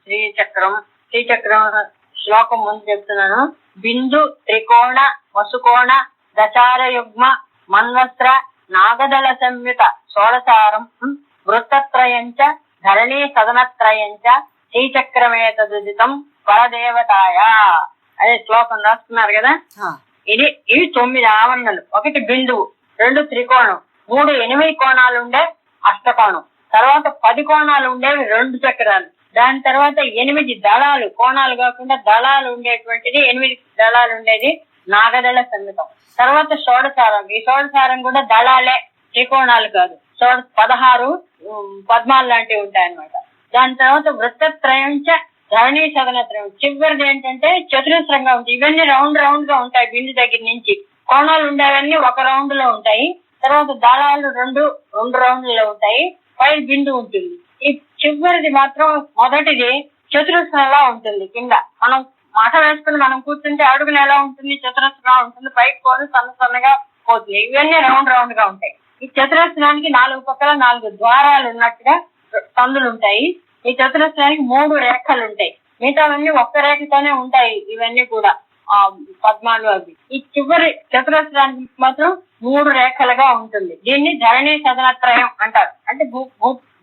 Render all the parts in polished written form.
శ్రీచక్రం. శ్రీచక్రం శ్లోకం ముందు చెప్తున్నాను. బిందు త్రికోణ వసుకోణ దశార యుగ్మ మన్వస్త్ర నాగదళ సంయుత షోడసారం వృత్తత్రయంచ ధరణీ సదనత్రయంచ శ్రీచక్రమేతదుదితం పరదేవతాయ అదే శ్లోకం రాసుకున్నారు కదా. ఇవి 9 ఆవరణలు. 1 బిందువు, 2 త్రికోణం, 3 8 కోణాలు ఉండే అష్టకోణం, తర్వాత 10 కోణాలు ఉండేవి 2 చక్రాలు, దాని తర్వాత 8 దళాలు, కోణాలు కాకుండా దళాలు ఉండేటువంటిది 8 దళాలు ఉండేది నాగదళ సంయుతం. తర్వాత షోడసారం. ఈ షోడసారం కూడా దళాలే, త్రికోణాలు కాదు. 16 పద్మాలు లాంటివి ఉంటాయన్నమాట. దాని తర్వాత వృత్తత్రయంచ ధరణీ సదనత్రయం. చివరిది ఏంటంటే చతురస్రంగా ఉంటాయి. ఇవన్నీ రౌండ్ రౌండ్ గా ఉంటాయి. బిందు దగ్గర నుంచి కోణాలు ఉండేవన్నీ 1 రౌండ్ లో ఉంటాయి. తర్వాత దళాలు 2 రౌండ్లలో ఉంటాయి. పై బిందు ఉంటుంది. ఈ చివరిది మాత్రం మొదటిది చతురస్రంలా ఉంటుంది. కింద మనం మాట వేసుకుని మనం కూర్చుంటే అడుగులు ఎలా ఉంటుంది, చతురస్రంగా ఉంటుంది. పైకి పోను సన్నగా పోతుంది. ఇవన్నీ రౌండ్ రౌండ్ గా ఉంటాయి. ఈ చతురస్రానికి 4 పక్కల 4 ద్వారాలు ఉన్నట్టుగా సందులు ఉంటాయి. ఈ చతురస్రానికి 3 రేఖలు ఉంటాయి. మిగతావన్నీ 1 రేఖతోనే ఉంటాయి. ఇవన్నీ కూడా పద్మాలు అవి. ఈ చివరి చతురస్రానికి మాత్రం 3 రేఖలుగా ఉంటుంది. దీన్ని ధరణీ సదనత్రయం అంటారు. అంటే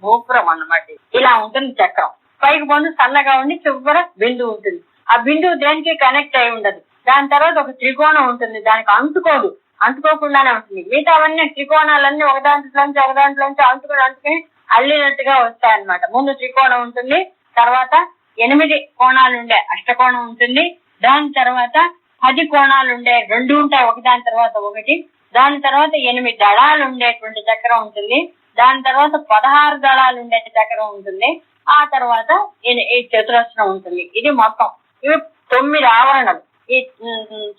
భూపురం అన్నమాట. ఇలా ఉంటుంది చక్రం. పైకి పొందు సన్నగా ఉండి చివర బిందు ఉంటుంది. ఆ బిందువు దేనికి కనెక్ట్ అయి ఉండదు. దాని తర్వాత ఒక త్రికోణం ఉంటుంది. దానికి అంటుకోకుండానే ఉంటుంది. మిగతావన్నీ త్రికోణాలన్నీ ఒకదాంట్లోంచి అంటుకుని అల్లినట్టుగా వస్తాయన్నమాట. ముందు త్రికోణం ఉంటుంది, తర్వాత 8 కోణాలు ఉండే అష్టకోణం ఉంటుంది. దాని తర్వాత 10 కోణాలు ఉండే 2 ఉంటాయి, ఒకదాని తర్వాత ఒకటి. దాని తర్వాత 8 దళాలు ఉండేటువంటి చక్రం ఉంటుంది. దాని తర్వాత 16 దళాలు ఉండే చక్రం ఉంటుంది. ఆ తర్వాత ఈ చతురస్రం ఉంటుంది. ఇది మొత్తం ఇవి 9 ఆవరణలు. ఈ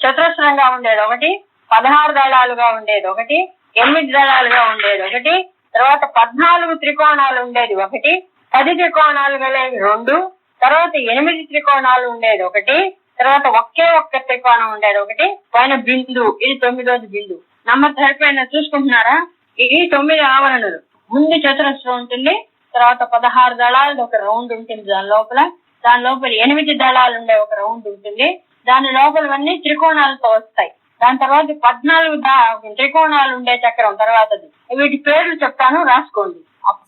చతురస్రంగా ఉండేది ఒకటి, 16 దళాలుగా ఉండేది ఒకటి, 8 దళాలుగా ఉండేది ఒకటి, తర్వాత 14 త్రికోణాలు ఉండేది ఒకటి, 10 త్రికోణాలు గలేవి 2, తర్వాత 8 త్రికోణాలు ఉండేది ఒకటి, తర్వాత ఒకే ఒక్క త్రికోణం ఉండేది ఒకటి, పైన బిందు. ఇది 9వ బిందు. నంబర్ సరిపోయిన చూసుకుంటున్నారా? ఇది 9 ఆవరణలు. ముందు చతురస్రం ఉంటుంది, తర్వాత 16 దళాలు ఒక రౌండ్ ఉంటుంది. దాని లోపల 8 దళాలు ఉండే ఒక రౌండ్ ఉంటుంది. దాని లోపలవన్నీ త్రికోణాలతో వస్తాయి. దాని తర్వాత 14 త్రికోణాలు ఉండే చక్రం తర్వాతది. వీటి పేర్లు చెప్తాను, రాసుకోండి.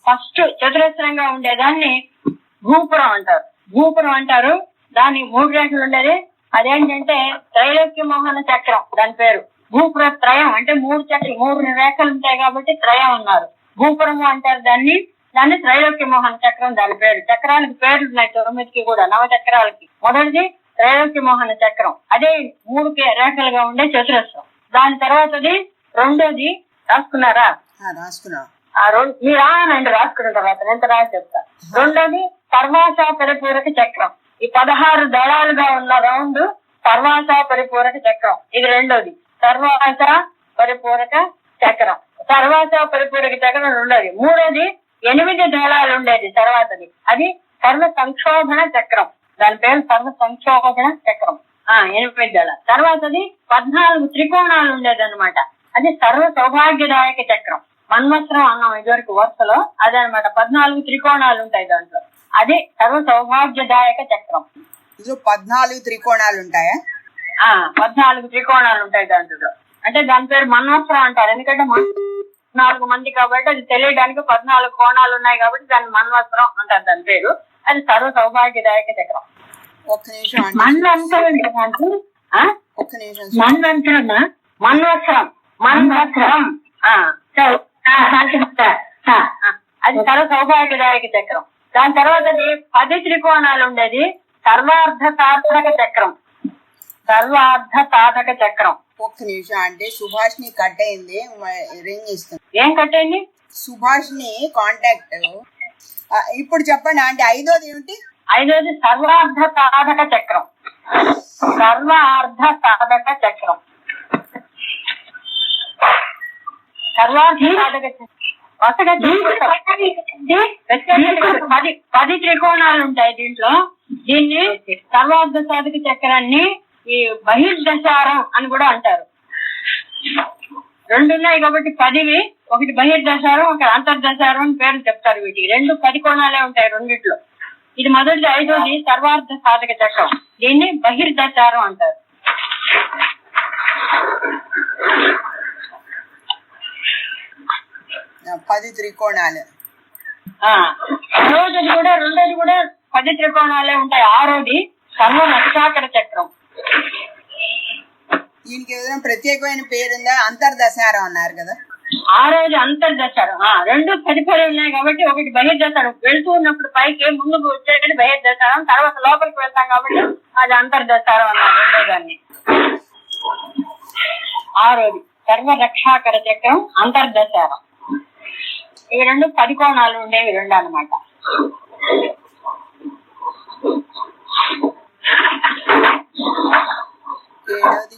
ఫస్ట్ చతురస్రంగా ఉండేదాన్ని భూపురం అంటారు. దాని 3 రేఖలు ఉండేది. అదేంటంటే త్రైలోక్య మోహన చక్రం దాని పేరు. భూపుర త్రయం అంటే 3 రేఖలు ఉంటాయి కాబట్టి త్రయం అన్నారు. భూపురము అంటారు దాన్ని త్రైలోక్య మోహన చక్రం దాని పేరు. చక్రానికి పేర్లు ఉన్నాయి 9కి కూడా, 9 చక్రాలకి. మొదటిది త్రైలోక్య మోహన చక్రం, అదే 3 రేఖలుగా ఉండే చతురస్రం. దాని తర్వాతది రెండోది రాసుకున్నారా? మీరు రానండి, రాసుకున్న తర్వాత నేను రాసి చెప్తాను. రెండోది సర్వాసా పరిపూరక చక్రం. ఈ 16 దళాలుగా ఉన్న రౌండ్ సర్వాసా పరిపూరక చక్రం. ఇది రెండోది సర్వాసా పరిపూరక చక్రం. రెండోది. మూడోది 8 దళాలు ఉండేది తర్వాతది. అది సర్వ సంక్షోభణ చక్రం. దాని పేరు సర్వ సంక్షోభణ చక్రం. 8 దళాలు. తర్వాతది 14 త్రికోణాలు ఉండేదన్నమాట. అది సర్వ సౌభాగ్యదాయక చక్రం. మన్వస్త్రం అన్నాం ఇదివరకు వరుసలో, అదనమాట. 14 త్రికోణాలు ఉంటాయి దాంట్లో. అది సర్వ సౌభాగ్యదాయక చక్రం. 14 త్రికోణాలు ఉంటాయా? 14 త్రికోణాలు ఉంటాయి దాంట్లో. అంటే దాని పేరు మన్వస్త్రం అంటారు. ఎందుకంటే 4 మంది కాబట్టి అది తెలియడానికి 14 కోణాలు ఉన్నాయి కాబట్టి దాన్ని మన్వస్త్రం అంటారు దాని పేరు. అది సర్వ సౌభాగ్యదాయక చక్రం. మన్వస్త్రం అది సర్వ సౌభాగ్యదాయక చక్రం. దాని తర్వాత 10 త్రికోణాలు ఉండేది సర్వార్థ సాధక చక్రం. ఒక్క నిమిషం అంటే సుభాష్ని కట్ అయింది, రింగ్ ఇస్తుంది. ఏం కట్ అయింది? సుభాష్ని కాంటాక్ట్. ఇప్పుడు చెప్పండి అంటే ఐదోది ఏమిటి? ఐదోది సర్వార్థ సాధక చక్రం. సర్వార్థ సాధక చక్రం 10 త్రికోణాలు ఉంటాయి దీంట్లో. దీన్ని సర్వార్థ సాధక చక్రాన్ని ఈ బహిర్దశారం అని కూడా అంటారు. 2 ఉన్నాయి కాబట్టి 10వి. ఒకటి బహిర్దశారం, ఒకటి అంతర్దశారం అని పేరు చెప్తారు. వీటికి 2 10 కోణాలే ఉంటాయి రెండిట్లో. ఇది మొదటిది. ఐదోది సర్వార్థ సాధక చక్రం. దీన్ని బహిర్దచారం అంటారు. పది త్రికోణాలు. రెండోది కూడా 10 త్రికోణాలే ఉంటాయి. ఆరోది సర్వ రక్షాకర చక్రం. దీనికి ఏదైనా ప్రత్యేకమైన పేరుందా? అంతర్దశారం అన్నారు కదా. ఆరోది అంతర్దశారం. రెండు 10 ఉన్నాయి కాబట్టి ఒకటి బహిర్దశారం. వెళ్తూ ఉన్నప్పుడు పైకి ముందుకు వచ్చేది బహిర్దశారం, తర్వాత లోపలికి వెళ్తాం కాబట్టి అది అంతర్దశారం అన్నారు రెండో దాన్ని. ఆరోది సర్వ రక్షాకర చక్రం, అంతర్దశారం. ఇవి రెండు 10 కోణాలు ఉండేవి రెండు అన్నమాట. ఏడోది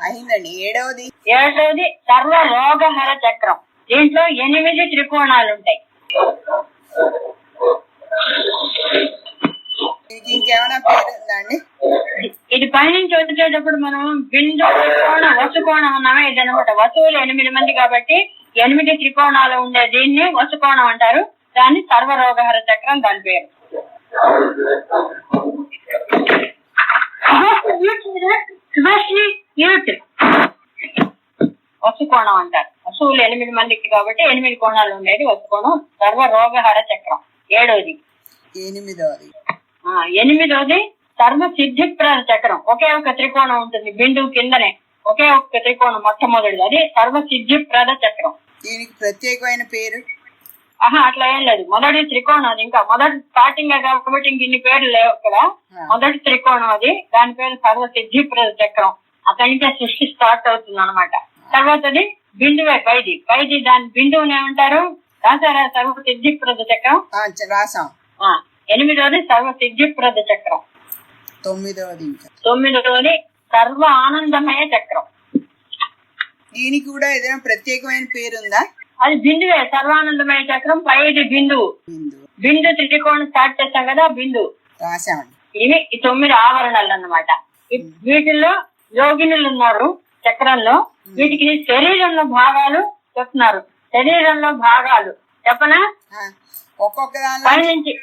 అయిందండి. ఏడవది సర్వ రోగహర చక్రం. దీంట్లో 8 త్రికోణాలు ఉంటాయి. ఇంకేమైనా పేరు ఉందా అండి? ఇది పైనుంచి వచ్చేటప్పుడు మనం బిందు త్రికోణ వసుకోణం అన్నామే. ఇది అనమాట. వసువులు 8 మంది కాబట్టి 8 త్రికోణాలు ఉండే దీన్ని వసుకోణం అంటారు. దాన్ని సర్వరోగహర చక్రం దాని పేరు. వసుకోణం అంటారు. వసువులు 8 మందికి కాబట్టి 8 కోణాలు ఉండేది వసుకోణం. సర్వరోగహర చక్రం. ఏడోది. ఎనిమిదోది సర్వ సిద్ధిప్రద చక్రం. ఒకే ఒక త్రికోణం ఉంటుంది బిందువు కిందనే, ఒకే ఒక త్రికోణం మొట్టమొదటిది. అది సర్వ సిద్ధిప్రద చక్రం. దీనికి ప్రత్యేకమైన పేరు? అట్లా ఏం లేదు. మొదటి త్రికోణం అది. ఇంకా మొదటి స్టార్టింగ్ కాబట్టి ఇంక ఇన్ని పేర్లు లేవు ఇక్కడ. మొదటి త్రికోణం అది. దాని పేరు సర్వ సిద్ధిప్రద చక్రం. అక్కడి నుంచే సృష్టి స్టార్ట్ అవుతుంది అనమాట. తర్వాతది బిందువే పైది దాని బిందువుని ఏమంటారు? రాసారా? సర్వ సిద్ధిప్రద చక్రం రాసాం. ఎనిమిదోది సర్వ సిద్ధిప్రద చక్రం. తొమ్మిదోది సర్వ ఆనందమయ చక్రం. దీనికి కూడా ఏదైనా ప్రత్యేకమైన పేరుందా? అది బిందువే. సర్వానందమయ చక్రం. పైది బిందు త్రికోణం స్టార్ట్ చేస్తాం కదా, బిందు. ఇవి 9 ఆవరణలు అన్నమాట. వీటిల్లో యోగినులు ఉన్నారు చక్రంలో. వీటికి శరీరంలో భాగాలు చెప్తున్నారు. శరీరంలో భాగాలు చెప్పనా? పైనుంచి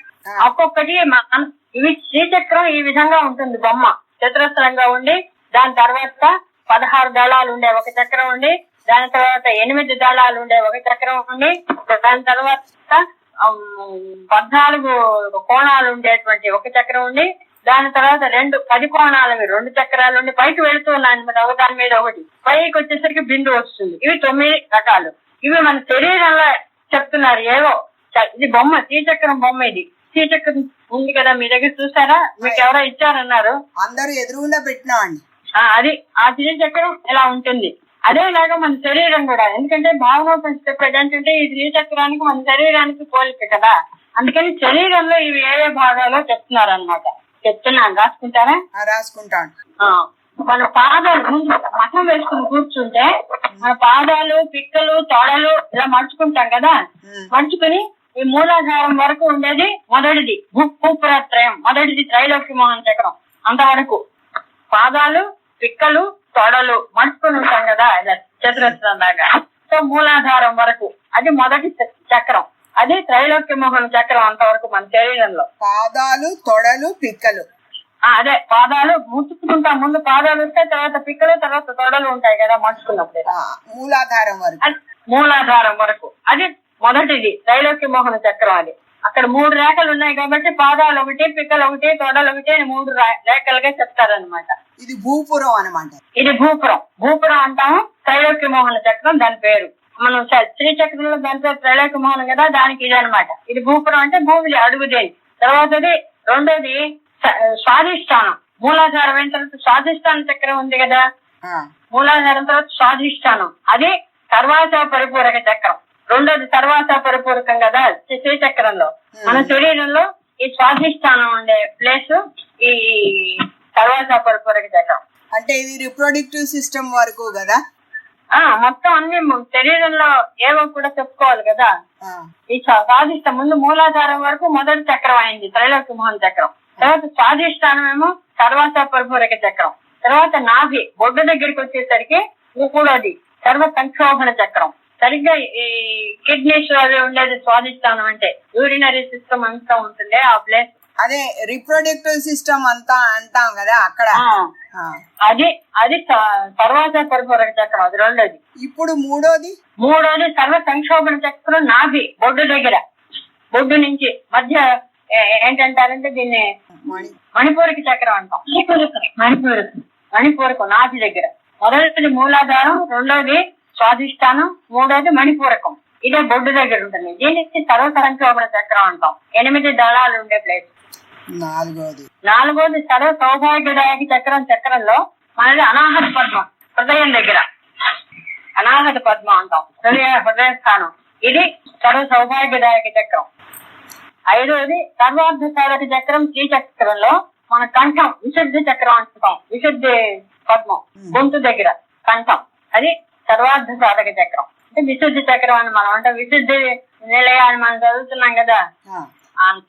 ఒక్కొక్కటి. ఇవి శ్రీచక్రం ఈ విధంగా ఉంటుంది. బొమ్మ చతురస్రంగా ఉండి దాని తర్వాత 16 దళాలు ఉండే ఒక చక్రం ఉండి, దాని తర్వాత 8 దళాలు ఉండే ఒక చక్రం ఉండి, దాని తర్వాత 14 కోణాలు ఉండేటువంటి ఒక చక్రం ఉండి, దాని తర్వాత 10 కోణాలవి 2 చక్రాలు ఉండి పైకి వెళుతూ ఉన్నాయి ఒకదాని మీద ఒకటి. పైకి వచ్చేసరికి బిందు వస్తుంది. ఇవి 9 రకాలు. ఇవి మన శరీరంలో చెప్తున్నారు. ఏవో ఇది బొమ్మ, శ్రీచక్రం బొమ్మ. ఇది శ్రీచక్రం ఉంది కదా మీ దగ్గర, చూసారా? మీకు ఎవరో ఇచ్చారన్నారు. అందరూ ఎదురుగుండా పెట్టినామండి. అది ఆ శ్రీచక్రం ఇలా ఉంటుంది. అదేలాగా మన శరీరం కూడా. ఎందుకంటే భావనోపనిషత్తు చెప్పేది ఏంటంటే ఈ శ్రీచక్రానికి మన శరీరానికి పోలిక కదా. అందుకని శరీరంలో ఇవి ఏ భాగాలో చెప్తున్నారు అనమాట. చెప్తున్నాను, రాసుకుంటారా? రాసుకుంటాను. మన పాదాలు ముందు మఠం వేసుకుని కూర్చుంటే మన పాదాలు, పిక్కలు, తొడలు ఇలా మడుచుకుంటాం కదా. మడుచుకుని ఈ మూలాధారం వరకు ఉండేది మొదటిది భూపురత్రయం. మొదటిది త్రైలోక్య మోహన చక్రం. అంతవరకు పాదాలు, పిక్కలు, తొడలు మడుచుకుని ఉంటాం కదా ఇలా చతురస్రం లాగా. సో మూలాధారం వరకు అది మొదటి చక్రం. అది త్రైలోక్య మోహన చక్రం. అంతవరకు మన శరీరంలో పాదాలు, తొడలు, పిక్కలు. అదే పాదాలు ముట్టుకుంటాం. ముందు పాదాలు వస్తాయి, తర్వాత పిక్కలు, తర్వాత తొడలు ఉంటాయి కదా మడుచుకున్నప్పుడు. మూలాధారం వరకు అది మొదటిది త్రైలోక్య మోహన చక్రం. అది అక్కడ 3 రేఖలు ఉన్నాయి కాబట్టి పాదాలు ఒకటి, పిక్కలు ఒకటి, తొడలు ఒకటి 3 రేఖలుగా చెప్తారనమాట. ఇది భూపురం అనమాట. ఇది భూపురం అంటాము. త్రైలోక్య మోహన చక్రం దాని పేరు. మనం శ్రీచక్రంలో దాని పేరు త్రైలోక్య మోహనం కదా, దానికి ఇది అనమాట. ఇది భూపురం అంటే భూమి అడుగుదేని. తర్వాతది రెండోది స్వాధిష్టానం. మూలాధారం అయిన తర్వాత స్వాధిష్టాన చక్రం ఉంది కదా. మూలాధారం తర్వాత స్వాధిష్టానం. అది సర్వాస పరిపూరక చక్రం. రెండోది సర్వాస పరిపూరకం కదా శ్రీచక్రంలో. మన శరీరంలో ఈ స్వాధిష్టానం ఉండే ప్లేస్ ఈ సర్వాస పరిపూరక చక్రం. అంటే ఇది రిప్రొడక్టివ్ సిస్టమ్ వరకు కదా. మొత్తం అన్ని శరీరంలో ఏవో కూడా చెప్పుకోవాలి కదా. ఈ స్వాధిష్టానం ముందు మూలాధారం వరకు మొదటి చక్రం అయింది త్రైలోక్య మోహన చక్రం. తర్వాత స్వాధిష్టానం ఏమో సర్వాస పరిపూరక చక్రం. తర్వాత నాభి బొడ్డు దగ్గరికి వచ్చేసరికి మూడోది సర్వ సంక్షోభణ చక్రం. సరిగ్గా ఈ కిడ్నీస్ అవి ఉండేది స్వాదిష్టానం అంటే యూరినరీ సిస్టమ్ అంతా ఉంటుంది ఆ ప్లేస్. అదే రిప్రొడక్టివ్ సిస్టమ్ అంతా అంటాం కదా అక్కడ. అది అది తర్వాత పరిపూరక చక్రం, అది రెండోది. ఇప్పుడు మూడోది సర్వ సంక్షోభణ చక్రం నాభి, బొడ్డు దగ్గర. బొడ్డు నుంచి మధ్య ఏంటంటారంటే దీన్ని మణిపూరక చక్రం అంటాం. మణిపూరకం నాభి దగ్గర. మొదటిది మూలాధారం, రెండోది స్వాధిష్టానం, మూడోది మణిపూరకం. ఇదే బొడ్డు దగ్గర ఉంటుంది. దీనికి సర్వ సంక్షోభణ చక్రం అంటాం. 8 దళాలు ఉండే ప్లేస్. నాలుగోది సర్వ సౌభాగ్యదాయక చక్రం. చక్రంలో మనది అనాహత పద్మం, హృదయం దగ్గర. అనాహత పద్మం అంటాం, హృదయ స్థానం. ఇది సర్వ సౌభాగ్యదాయక చక్రం. ఐదోది సర్వార్థ సాధక చక్రం. శ్రీచక్రంలో మన కంఠం, విశుద్ధి చక్రం అంటాం. విశుద్ధి పద్మం గొంతు దగ్గర కంఠం, అది సర్వార్థ సాధక చక్రం. అంటే విశుద్ధి చక్రం అని మనం అంటే విశుద్ధి నిలయ అని మనం చదువుతున్నాం కదా,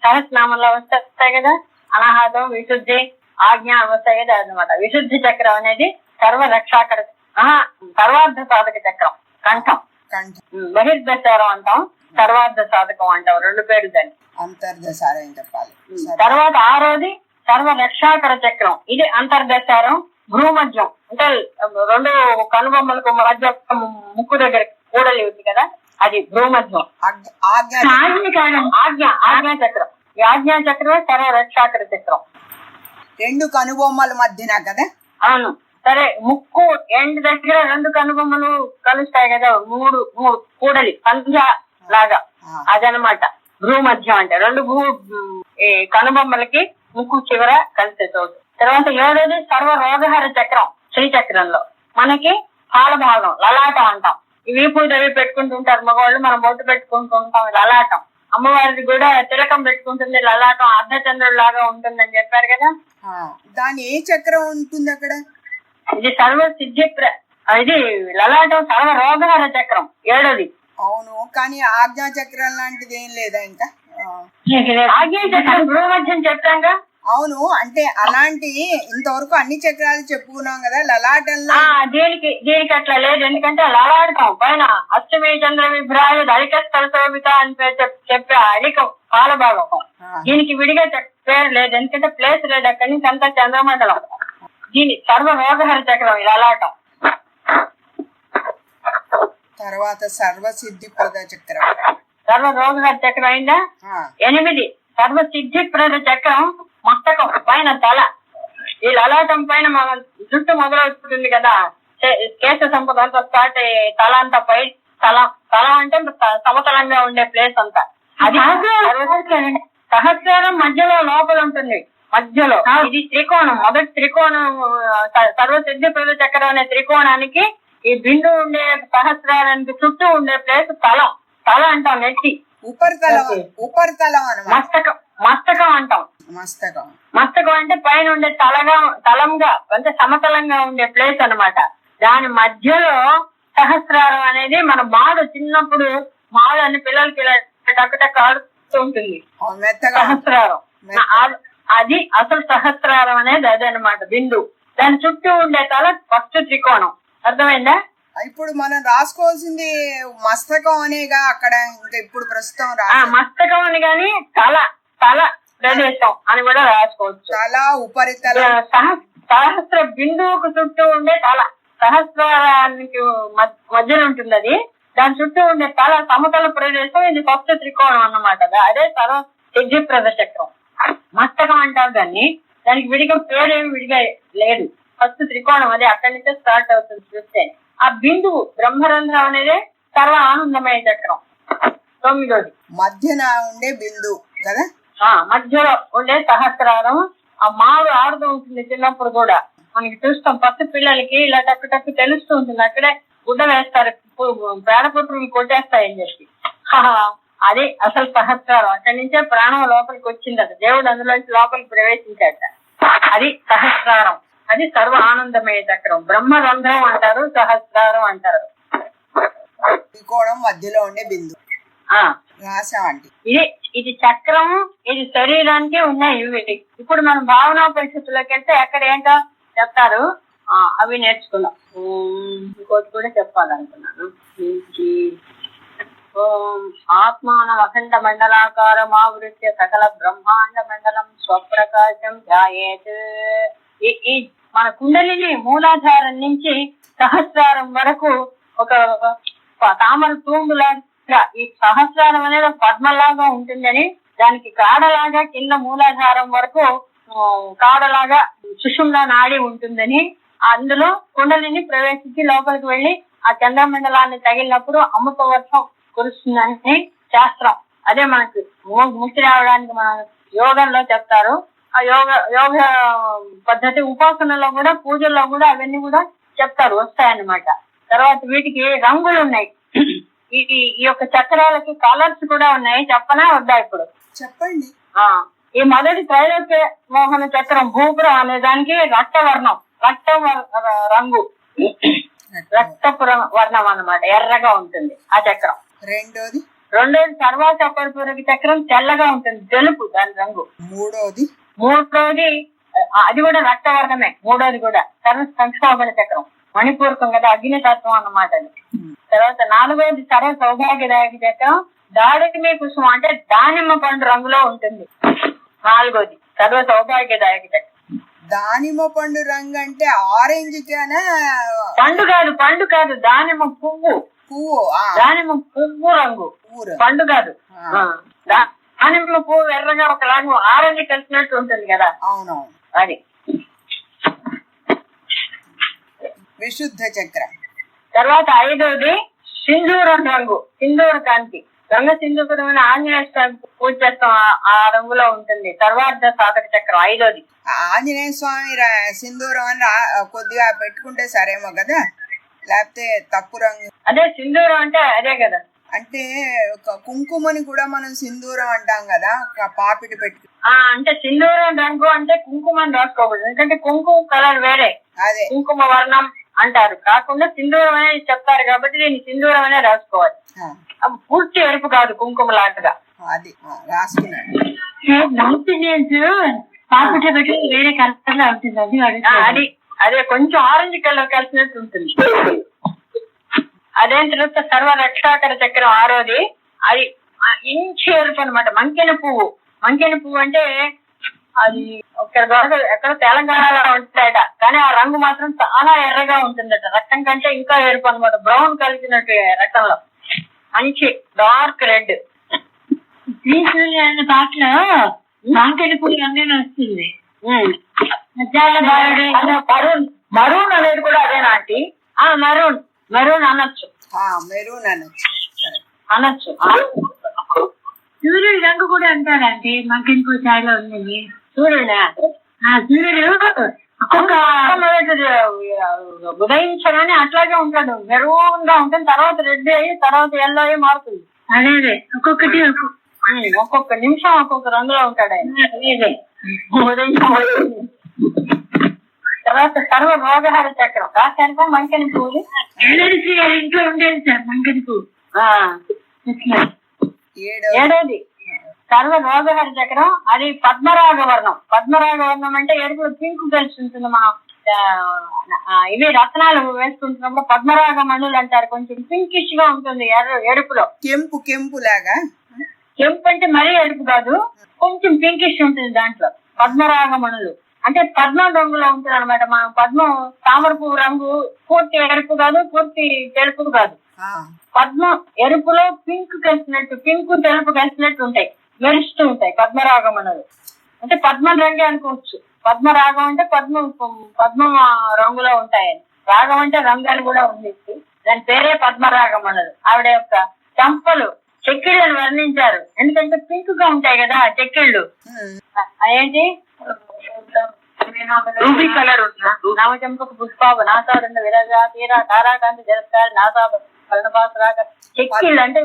సహస్రనామంలో వస్తాయి కదా, అనాహతం, విశుద్ధి, ఆజ్ఞ వస్తాయి కదా అన్నమాట. విశుద్ధి చక్రం అనేది సర్వ రక్షాకర సర్వార్థ సాధక చక్రం, కంఠం. బహిర్దశారం అంటాం, సర్వార్థ సాధకం అంటాం, రెండు పేరు దాన్ని. అంతర్దశారం చెప్పాలి. తర్వాత ఆరోది సర్వ రక్షాకర చక్రం. ఇది అంతర్దశారం. భ్రూమధ్యం అంటే రెండు కనుబొమ్మలకు మధ్య ముక్కు దగ్గర కూడలి ఉంది కదా, అది భ్రూమధ్యం. ఆజ్ఞా చక్రం. ఈ ఆజ్ఞా చక్రమే సర్వ రక్షాకర చక్రం. రెండు కనుబొమ్మల మధ్యన కదా. అవును. సరే, ముక్కు ఎండ్ దగ్గర రెండు కనుబొమ్మలు కలుస్తాయి కదా, మూడు కూడలి పంజా లాగా, అదనమాట భ్రూమధ్యం అంటే. రెండు కనుబొమ్మలకి ముక్కు చివర కలిసే చోటు. తర్వాత ఏడోది సర్వ రోగహర చక్రం. శ్రీచక్రంలో మనకి పాల భాగం, లలాటం అంటాం. ఇవి పూజ అవి పెట్టుకుంటుంటారు మగవాళ్ళు, మనం బొట్టు పెట్టుకుంటూ ఉంటాం, లలాటం. అమ్మవారిది కూడా తిలకం పెట్టుకుంటుంది, లలాటం అర్ధచంద్రుడు లాగా ఉంటుందని చెప్పారు కదా. దాని ఏ చక్రం ఉంటుంది అక్కడ? ఇది సర్వ సిద్ధి, ఇది లలాటం సర్వ రోగహర చక్రం, ఏడోది. అవును, కానీ ఆజ్ఞా చక్రం లాంటిది ఏం లేదా ఇంకా? ఆజ్ఞా చక్రం భ్రూమధ్యం చెప్పాంగా. అవును, అంటే అలాంటి ఇంతవరకు అన్ని చక్రాలు చెప్పుకున్నాం కదా, లలాటంలో దీనికి అట్లా లేదు. ఎందుకంటే లలాటం పైన అష్టమి చంద్ర విభ్రాయ అధిక స్థలశోభిత అని చెప్పే అధికం పాల భాగం. దీనికి విడిగా పేరు లేదు, ఎందుకంటే ప్లేస్ లేదు, అక్కడి నుంచి అంతా చంద్రమండలం. దీని సర్వ రోగహర చక్రం లలాటం. తర్వాత సర్వ సిద్ధిప్రద చక్రం. సర్వ రోగహర చక్రం అయిందా? 8 సర్వ సిద్ధిప్రద చక్రం. మస్తకం పైన తల. ఈ లలాటం పైన మన జుట్టు మొదలవుతుంది కదా, కేశ సంపద అంతా స్టార్ట్ అయ్యి తల అంతా పై తల అంటే సమతలంగా ఉండే ప్లేస్ అంతా. అది సహస్రం మధ్యలో లోపల ఉంటుంది, మధ్యలో. ఇది త్రికోణం, మొదటి త్రికోణం. సర్వ సిద్ధిప్రద చక్రం అనే త్రికోణానికి ఈ బిందు ఉండే సహస్రానికి చుట్టూ ఉండే ప్లేస్ తల అంటాం, నెట్టి. ఉపరితలం మస్తకం అంటాం. మస్తకం అంటే పైన ఉండే తలంగా అంటే సమతలంగా ఉండే ప్లేస్ అన్నమాట. దాని మధ్యలో సహస్రారం అనేది మన మాడు, చిన్నప్పుడు మాడు అని పిల్లలకి టక్ ఆడుతూ ఉంటుంది, సహస్రారం. అది అసలు సహస్రారం అనేది అదే అనమాట, బిందు. దాని చుట్టూ ఉండే తల ఫస్ట్ త్రికోణం. అర్థమైందా? ఇప్పుడు మనం రాసుకోవాల్సింది మస్తకం అనేగా అక్కడ. ఇంకా ఇప్పుడు ప్రస్తుతం మస్తకం అని గాని తల ప్రదేశం అని కూడా రాసుకోవచ్చు. తల ఉపరితలం. సహస్ర బిందువుకు చుట్టూ ఉండే తల, సహస్రానికి మధ్యలో ఉంటుంది అది. దాని చుట్టూ ఉండే తల సమతల ప్రదేశం. ఇది ఫస్ట్ త్రికోణం అన్నమాట. అదే సర్వ సిద్ధిప్రద చక్రం. మస్తకం అంటారు దాన్ని. దానికి విడిగా పేరేమి విడిగా లేదు, ఫస్ట్ త్రికోణం అదే, అక్కడి నుంచే స్టార్ట్ అవుతుంది చూస్తే. ఆ బిందువు బ్రహ్మరంధ్రం అనేది సర్వ ఆనందమయ చక్రం, 9వ. మధ్యన ఉండే బిందువు కదా. మధ్యలో ఉండే సహస్రారం. ఆ మాడు ఆడుతూ ఉంటుంది చిన్నప్పుడు కూడా, మనకి చూస్తాం. పసి పిల్లలకి ఇలా టక్కు తెలుస్తూ ఉంటుంది. అక్కడే గుడ్డ వేస్తారు, పేడపుత్రులు కొట్టేస్తాయని చెప్పి. అది అసలు సహస్రారం. అక్కడి నుంచే ప్రాణం లోపలికి వచ్చిందట, దేవుడు అందులోంచి లోపలికి ప్రవేశించాట. అది సహస్రారం. అది సర్వ ఆనందమయ చక్రం. బ్రహ్మరంధ్రం అంటారు, సహస్రారం అంటారు. త్రికోణం మధ్యలో ఉండే బిందు. ఇది చక్రం, ఇది శరీరానికి ఉన్నాయి ఇవి. ఇప్పుడు మనం భావనా పరిస్థితుల్లోకి వెళ్తే ఎక్కడ ఏంటో చెప్తారు. అవి నేర్చుకున్నాం. ఇంకోటి కూడా చెప్పాలనుకున్నాను. ఓం ఆత్మానం అఖండ మండలాకారమావృత్య సకల బ్రహ్మాండ మండలం స్వప్రకాశం ధ్యాయేత్. ఈ మన కుండలిని మూలాధారం నుంచి సహస్రారం వరకు ఒక తామర తూంబులాగా ఈ సహస్రారం అనేది పద్మలాగా ఉంటుందని, దానికి కాడలాగా కింద మూలాధారం వరకు కాడలాగా సుషుమ్నా నాడి ఉంటుందని, అందులో కుండలిని ప్రవేశించి లోపలికి వెళ్లి ఆ చంద్రమండలాన్ని తగిలినప్పుడు అమృత వర్షం కురుస్తుందని శాస్త్రం. అదే మనకి ముక్తి రావడానికి మన యోగంలో చెప్తారు. ఆ యోగ పద్ధతి ఉపాసనలో కూడా పూజల్లో కూడా అవన్నీ కూడా చెప్తారు, వస్తాయన్నమాట. తర్వాత వీటికి రంగులు ఉన్నాయి. ఈ యొక్క చక్రాలకి కలర్స్ కూడా ఉన్నాయి. చెప్పనా వద్దా? ఇప్పుడు చెప్పండి. ఈ మొదటి త్రైలోక్య మోహన చక్రం భూపురం అనే దానికి రక్తవర్ణం, రంగు రక్తపు వర్ణం అన్నమాట, ఎర్రగా ఉంటుంది ఆ చక్రం. రెండోది సర్వాచపరపురకి చక్రం తెల్లగా ఉంటుంది, తెలుపు దాని రంగు. మూడోది అది కూడా రక్తవర్ణమే. మూడోది కూడా సర్వ సంక్షోభణ చక్రం, మణిపూరకం కదా, అగ్నితత్వం అన్నమాట అది. తర్వాత నాలుగోది సర్వ సౌభాగ్యదాయక చక్రం దాడిమి కుసుమ అంటే దానిమ్మ పండు రంగులో ఉంటుంది. నాలుగోది సర్వ సౌభాగ్యదాయక చక్రం. దానిమ్మ పండు రంగు అంటే ఆరెంజ్ పండు కాదు దానిమ్మ పువ్వు. దానిమ్మ పువ్వు రంగు, పండు కాదు. దానిమ్మ పువ్వు ఎర్రగా ఒకలాగా ఆరెంజ్ కలిసినట్టు ఉంటుంది కదా. అవునవును, అది విశుద్ధ చక్రం. తర్వాత ఐదోది సింధూరం రంగు, సింధూర కాంతి, గంగ సింధూరమైన ఆంజనేయ స్వామి పూజ చేస్తాం, ఆ రంగులో ఉంటుంది. సర్వార్థ సాధక చక్రం ఐదోది. ఆంజనేయ స్వామి సింధూరం అని కొద్దిగా పెట్టుకుంటే సరేమో కదా, లేకపోతే తప్పు రంగు. అదే సింధూరం అంటే అదే కదా. అంటే కుంకుమని కూడా మనం సింధూరం అంటాం కదా, పాపిడి పెట్టు. అంటే సింధూరం రంగు అంటే కుంకుమని రాసుకోకూడదు, ఎందుకంటే కుంకుమ కలర్ వేరే, అదే కుంకుమ వర్ణం అంటారు. కాకుండా సింధూరం అనేది చెప్తారు కాబట్టి దీన్ని సింధూరం అనే రాసుకోవాలి. పూర్తి ఎరుపు కాదు, కుంకుమ లాంటిగా. అది రాసుకున్నాను. వేరే కలర్ లా ఉంటుంది అది, అదే కొంచెం ఆరెంజ్ కలర్ కలిసినట్టు ఉంటుంది. అదే తర్వాత సర్వ రక్షాకర చక్రం ఆరోది, అది ఇంచి ఎరుపు అనమాట. మంకెన పువ్వు అంటే అది ఎక్కడ తెలంగాణలో ఉంటాయట, కానీ ఆ రంగు మాత్రం చాలా ఎర్రగా ఉంటుందట, రక్తం కంటే ఇంకా ఎరుపు అనమాట, బ్రౌన్ కలిసినట్టు రక్తంలో, మంచి డార్క్ రెడ్. పాటలో మంకెన పువ్వు రంగనే వస్తుంది. మరూన్ అనేది కూడా అదేనా ఆంటీ? మెరూన్ అనొచ్చు. సూర్యుడి రంగు కూడా అంటారంటే మంకెన పువ్వు ఛాయలో ఉంది. సూర్యుడు ఉదయించగానే అట్లాగే ఉంటాడు, మెరూన్ గా ఉంటుంది, తర్వాత రెడ్ అయ్యి తర్వాత ఎల్లో అయ్యి మారుతుంది. అదే ఒక్కొక్కటి ఒక్కొక్క నిమిషం ఒక్కొక్క రంగులో ఉంటాడు ఆయన. తర్వాత సర్వ రోగహర చక్రం రాశాను మంకెన పువ్వులు. ఇంట్లో ఉండేది సార్ మంకెన పువ్వు. ఏడోది సర్వ రోగహర చక్రం, అది పద్మరాగ వర్ణం అంటే ఎరుపు పింక్ కలిసి ఉంటుంది. మనం ఇవి రత్నాలు వేసుకుంటున్నప్పుడు పద్మరాగ మణులు అంటారు. కొంచెం పింకిష్ గా ఉంటుంది ఎరుపులో. కెంపు లాగా. కెంపు అంటే మరీ ఎరుపు కాదు, కొంచెం పింకిష్ ఉంటుంది దాంట్లో. పద్మరాగ మణులు అంటే పద్మం రంగులో ఉంటుంది అనమాట. మన పద్మం తామర పువ్వు రంగు పూర్తి ఎరుపు కాదు, పూర్తి తెలుపు కాదు. పద్మం ఎరుపులో పింక్ కలిసినట్టు, పింక్ తెలుపు కలిసినట్టు ఉంటాయి, మెరుస్తూ ఉంటాయి పద్మరాగమణులు. అంటే పద్మం రంగే అనుకోవచ్చు. పద్మరాగం అంటే పద్మం రంగులో ఉంటాయని, రాగం అంటే రంగాలు కూడా ఉంది. దాని పేరే పద్మరాగమణులు. ఆవిడ యొక్క చంపలు చెక్కిళ్ళను వర్ణించారు, ఎందుకంటే పింక్ గా ఉంటాయి కదా చెక్కిళ్ళు. అదేంటి రూబీ కలర్ నామచంపక పుష్పాబ నాసాదండ విరజా తీరా తారాకాంతి జలస్కార నాసాబ కలనపాసరాక చెక్కిళ్ళు అంటే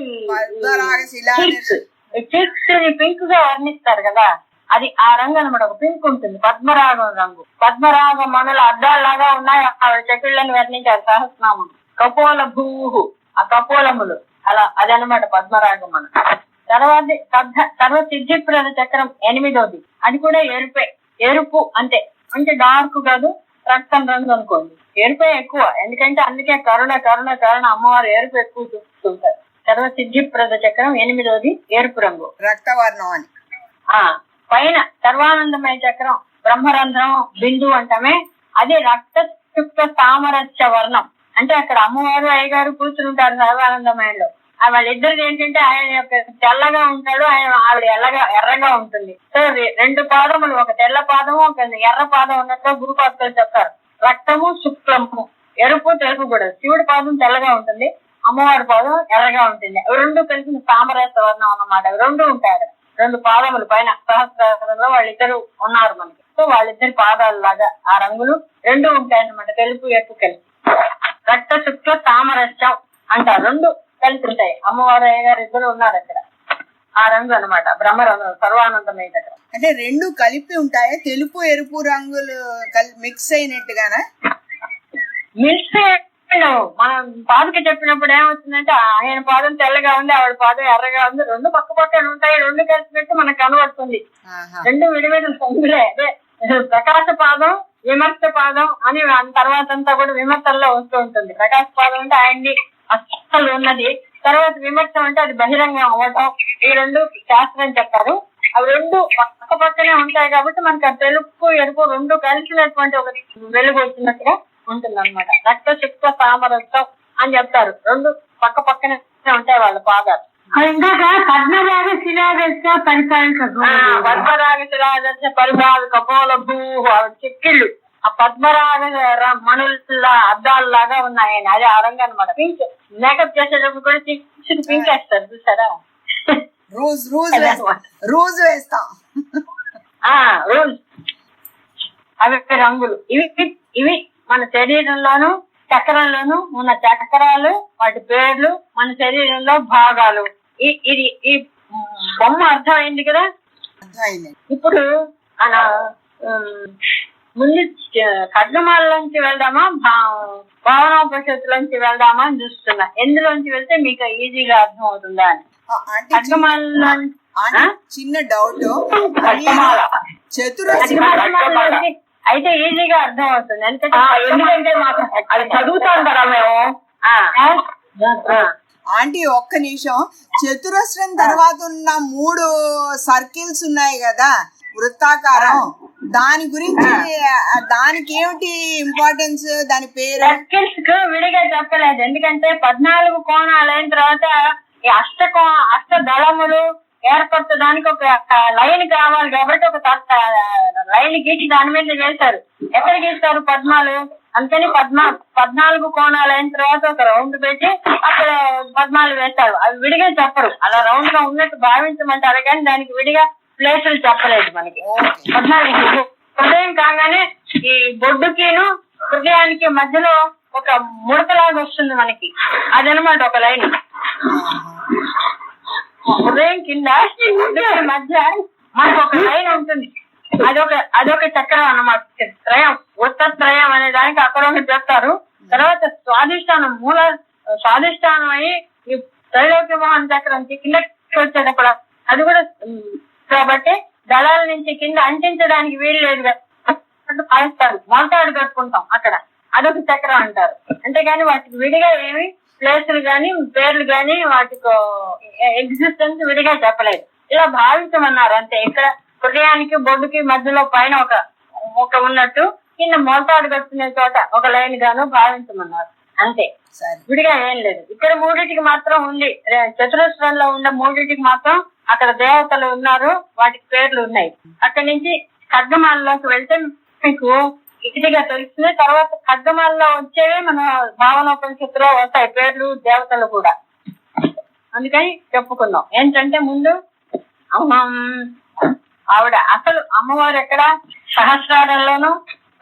చెక్స్ పింక్ గా వర్ణిస్తారు కదా, అది ఆ రంగు అనమాట. ఒక పింక్ ఉంటుంది, పద్మరాగం రంగు. పద్మరాగ మనుల అద్దాల్లాగా ఉన్నాయి ఆవిడ చెక్కిళ్ళని వర్ణించారు సహస్రనామం. కపోల భూహు, ఆ కపోలములు అలా, అదనమాట పద్మరాగమను. తర్వాత సిద్ధిప్రద చక్రం ఎనిమిదోది, అది కూడా ఎరుపే, ఎరుపు అంటే డార్క్ కాదు, రక్తం రంగు అనుకోండి. ఎరుపే ఎక్కువ, ఎందుకంటే అందుకే కరుణ కరుణ కరుణ అమ్మవారు ఎరుపు ఎక్కువ చూస్తుంటారు. తర్వాత సిద్ధిప్రద చక్రం 8వది ఎరుపు రంగు, రక్తవర్ణం అని. పైన సర్వానందమయ చక్రం బ్రహ్మరంధ్రం బిందు అంటామే, అది రక్త శుక్ల సామరస్య వర్ణం. అంటే అక్కడ అమ్మవారు అయ్యగారు కూర్చుంటారు సర్వానందమయంలో. వాళ్ళిద్దరిది ఏంటంటే ఆయన యొక్క తెల్లగా ఉంటాడు, ఆవిడ ఎర్రగా ఉంటుంది. సో 2 పాదములు, ఒక తెల్ల పాదము ఒక ఎర్ర పాదం ఉన్నట్టు గురుపాత్రలు చెప్తారు. రక్తము శుక్లము, ఎరుపు తెలుపు కూడా. శివుడి పాదం తెల్లగా ఉంటుంది, అమ్మవారి పాదం ఎర్రగా ఉంటుంది. అవి 2 కలిసిన సామరస్య వర్ణం అన్నమాట. అవి 2 ఉంటాయి. 2 పాదములు పైన సహస్రంలో వాళ్ళిద్దరు ఉన్నారు మనకి. సో వాళ్ళిద్దరి పాదాలు లాగా ఆ రంగులు 2 ఉంటాయన్నమాట, తెలుపు ఎరుపు కలిసి. రక్త శుక్ల సామరస్యం అంటారు, 2 కలిసి ఉంటాయి. అమ్మవారు అయ్యగారు ఇద్దరు ఉన్నారు అక్కడ. ఆ రంగు అనమాట బ్రహ్మరంధ్రం సర్వానందమయ దగ్గర. అంటే 2 కలిపి ఉంటాయా? తెలుపు ఎరుపు రంగులు మిక్స్ అయినట్టుగానా? మిక్స్ మనం పాదకి చెప్పినప్పుడు ఏమవుతుందంటే ఆయన పాదం తెల్లగా ఉంది, ఆవిడ పాదం ఎర్రగా ఉంది. 2 పక్క పక్కన ఉంటాయి, 2 కలిసినట్టు మనకు కనబడుతుంది. 2 విడివిడి సంగులే. అదే ప్రకాశ పాదం విమర్శ పాదం అని తర్వాత అంతా కూడా విమర్శల్లో వస్తూ ఉంటుంది. ప్రకాశ పాదం అంటే ఆయన్ని అస్సలు ఉన్నది, తర్వాత విమర్శం అంటే అది బహిరంగం అవ్వటం. ఈ 2 శాస్త్రం చెప్తారు. అవి 2 పక్క పక్కనే ఉంటాయి కాబట్టి మనకి ఆ తెలుపు ఎరుపు 2 కలిసినటువంటి ఒక వెలుగు వచ్చినట్టుగా ఉంటుంది అనమాట. రక్త శుక్ల సామరస్యం అని చెప్తారు. 2 పక్క పక్కనే ఉంటాయి వాళ్ళ పాదాలు. పద్మరాగ శిలాదర్శ పరిభాగ కపోల భూ చెక్కిళ్ళు ఆ పద్మరాగ మణుల అద్దాలలాగా ఉన్నాయని, అది ఆ రంగు అనమాట. పింక్ మేకప్ చేసేటప్పుడు కూడా పింక్ వేస్తారు చూసారా? రోజు వేస్తాం. అవి రంగులు. ఇవి మన శరీరంలోను చక్రంలోను ఉన్న చక్రాలు, వాటి పేర్లు, మన శరీరంలో భాగాలు. ఇది ఈ బొమ్మ అర్థమైంది కదా. ఇప్పుడు మన ముందు ఖడ్గమాలలోంచి వెళ్దామా భావనోపనిషత్తులోంచి వెళ్దామా అని చూస్తున్నా. ఎందులోంచి వెళ్తే మీకు ఈజీగా అర్థం అవుతుందా అని. ఖడ్గమాలలో చిన్న డౌట్, అయితే ఈజీగా అర్థం అవుతుంది. ఎందుకంటే మాకు అది చదువుతాం కదా మేము. ఆంటీ ఒక్క నిమిషం, చతురస్రం తర్వాత ఉన్న 3 సర్కిల్స్ ఉన్నాయి కదా వృత్తాకారం, దాని గురించి దానికి ఏమిటి ఇంపార్టెన్స్? దాని పేరు సర్కిల్స్ కు విడిగా చెప్పలేదు, ఎందుకంటే 14 కోణాలు అయిన తర్వాత ఈ అష్ట దళములు ఏర్పరచడానికి ఒక లైన్ కావాలి కాబట్టి ఒక లైన్ గీసి దాని మీద వేశారు. ఎక్కడ గీస్తారు? పద్మాలు. అందుకని 14 కోణాలు అయిన తర్వాత ఒక రౌండ్ పెట్టి అక్కడ పద్మాలు వేస్తారు. అవి విడిగా చెప్పరు, అలా రౌండ్ గా ఉన్నట్టు భావించమంటారు కానీ దానికి విడిగా ప్లేసులు చెప్పలేదు మనకి. 14 హృదయం కాగానే ఈ బొడ్డుకిను హృదయానికి మధ్యలో ఒక ముడతలాగా వస్తుంది మనకి, అదనమాట ఒక లైన్. హృదయం కింద మధ్య మనకు ఒక లైన్ ఉంటుంది, అదొక చక్రం అన్నమాట. త్రయం, ఉత్తత్రయం అనే దానికి అక్కడ చెప్తారు. తర్వాత స్వాధిష్టానం అయి ఈ త్రైలోక్య మోహన చక్రం కిందకి వచ్చేటప్పుడు అది కూడా కాబట్టి దళాల నుంచి కింద అంటించడానికి వీలు లేదు కాలుస్తారు, మొలతాడు కట్టుకుంటాం అక్కడ, అదొక చక్రం అంటారు. అంతేగాని వాటికి విడిగా ఏమి ప్లేసులు గాని పేర్లు గాని వాటికి ఎగ్జిస్టెన్స్ విడిగా చెప్పలేదు. ఇలా భావించమన్నారు అంతే. ఇక్కడ హృదయానికి బొడ్డుకి మధ్యలో పైన ఒక ఉన్నట్టు, కింద మొలతాడు కట్టుకునే చోట ఒక లైన్ గాను భావించమన్నారు అంతే, విడిగా ఏం లేదు. ఇక్కడ 3టికి మాత్రం ఉంది, చతురస్రంలో ఉన్న 3టికి మాత్రం అక్కడ దేవతలు ఉన్నారు, వాటికి పేర్లు ఉన్నాయి. అక్కడి నుంచి ఖడ్గమాలలోకి వెళ్తే మీకు ఇదిగా తెలుస్తుంది. తర్వాత ఖడ్గమాలలో వచ్చేవి మన భావనోపనిషత్తులో వస్తాయి పేర్లు, దేవతలు కూడా. అందుకని చెప్పుకుందాం. ఏంటంటే ముందు ఆవిడ అసలు అమ్మవారు ఎక్కడ సహస్రారంలోను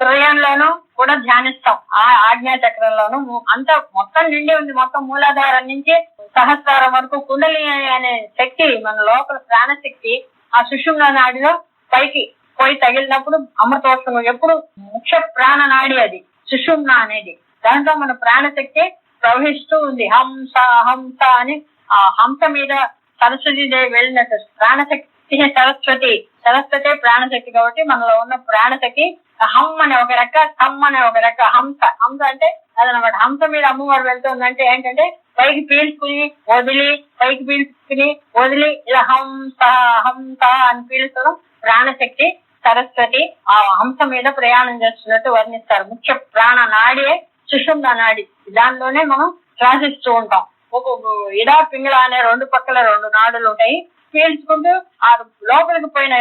హృదయంలోను కూడా ధ్యానిస్తాం, ఆ ఆజ్ఞా చక్రంలోను అంతా మొత్తం నిండి ఉంది. మొత్తం మూలాధారం నుంచి సహస్రారం వరకు కుండలిని అనే శక్తి, మన లోపల ప్రాణశక్తి ఆ సుషుమ్న నాడిలో పైకి పోయి తగిలినప్పుడు అమృతోత్సవం ఎప్పుడు ముఖ్య ప్రాణ నాడి అది సుషుమ్న అనేది. దాంట్లో మన ప్రాణశక్తి ప్రవహిస్తూ ఉంది. హంస హంస అని ఆ హంస మీద సరస్వతి దేవి వెళ్ళినట్టు ప్రాణశక్తి సరస్వతి ప్రాణశక్తి కాబట్టి మనలో ఉన్న ప్రాణశక్తి హమ్ అనే ఒక రెక్క, హమ్ అనే ఒక రెక్క. హంస, హంస అంటే అదనమాట. హంస మీద అమ్మవారు వెళ్తుందంటే ఏంటంటే పైకి పీల్చుకుని వదిలి, పైకి పీల్చుకుని వదిలి, ఇలా హంస హంస అని పీల్చడం ప్రాణశక్తి సరస్వతి ఆ హంస మీద ప్రయాణం చేస్తున్నట్టు వర్ణిస్తారు. ముఖ్య ప్రాణ నాడియే సుషుమ్నా నాడి. దానిలోనే మనం శ్వాసిస్తూ ఉంటాం. ఒక ఇడా పింగళ అనే రెండు పక్కల రెండు నాడులు ఉంటాయి. పీల్చుకుంటూ ఆ లోపలికి పోయిన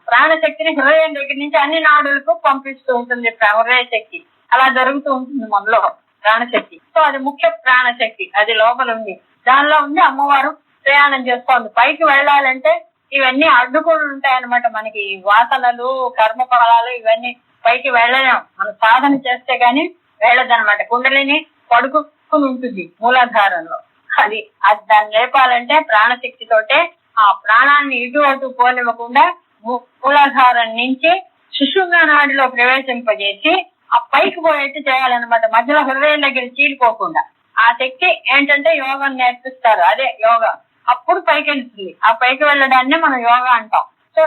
ప్రాణశక్తిని హృదయం దగ్గర నుంచి అన్ని నాడులకు పంపిస్తూ ఉంటుంది హృదయ శక్తి. అలా జరుగుతూ ఉంటుంది మనలో ప్రాణశక్తి. సో అది ముఖ్య ప్రాణశక్తి, అది లోపల ఉంది. దానిలో ఉంది అమ్మవారు ప్రయాణం చేస్తోంది. పైకి వెళ్ళాలంటే ఇవన్నీ అడ్డుకొని ఉంటాయన్నమాట. మనకి వాసనలు, కర్మ ఫలాలు ఇవన్నీ పైకి వెళ్ళలేం. మనం సాధన చేస్తే గాని వెళ్ళదన్నమాట. కుండలిని పడుకుని ఉంటుంది మూలాధారంలో. అది దాన్ని లేపాలంటే ప్రాణశక్తితోటే ఆ ప్రాణాన్ని ఇటు అటు పోనివ్వకుండా మూలాధారం నుంచి సుషుమ్నా నాడిలో ప్రవేశింపజేసి ఆ పైకి పోయేట్టు చేయాలన్నమాట. మధ్యలో హృదయం దగ్గర చీలిపోకుండా. ఆ శక్తి ఏంటంటే యోగం నేర్పిస్తారు, అదే యోగా. అప్పుడు పైకి వెళ్తుంది. ఆ పైకి వెళ్ళడాన్ని మనం యోగా అంటాం. సో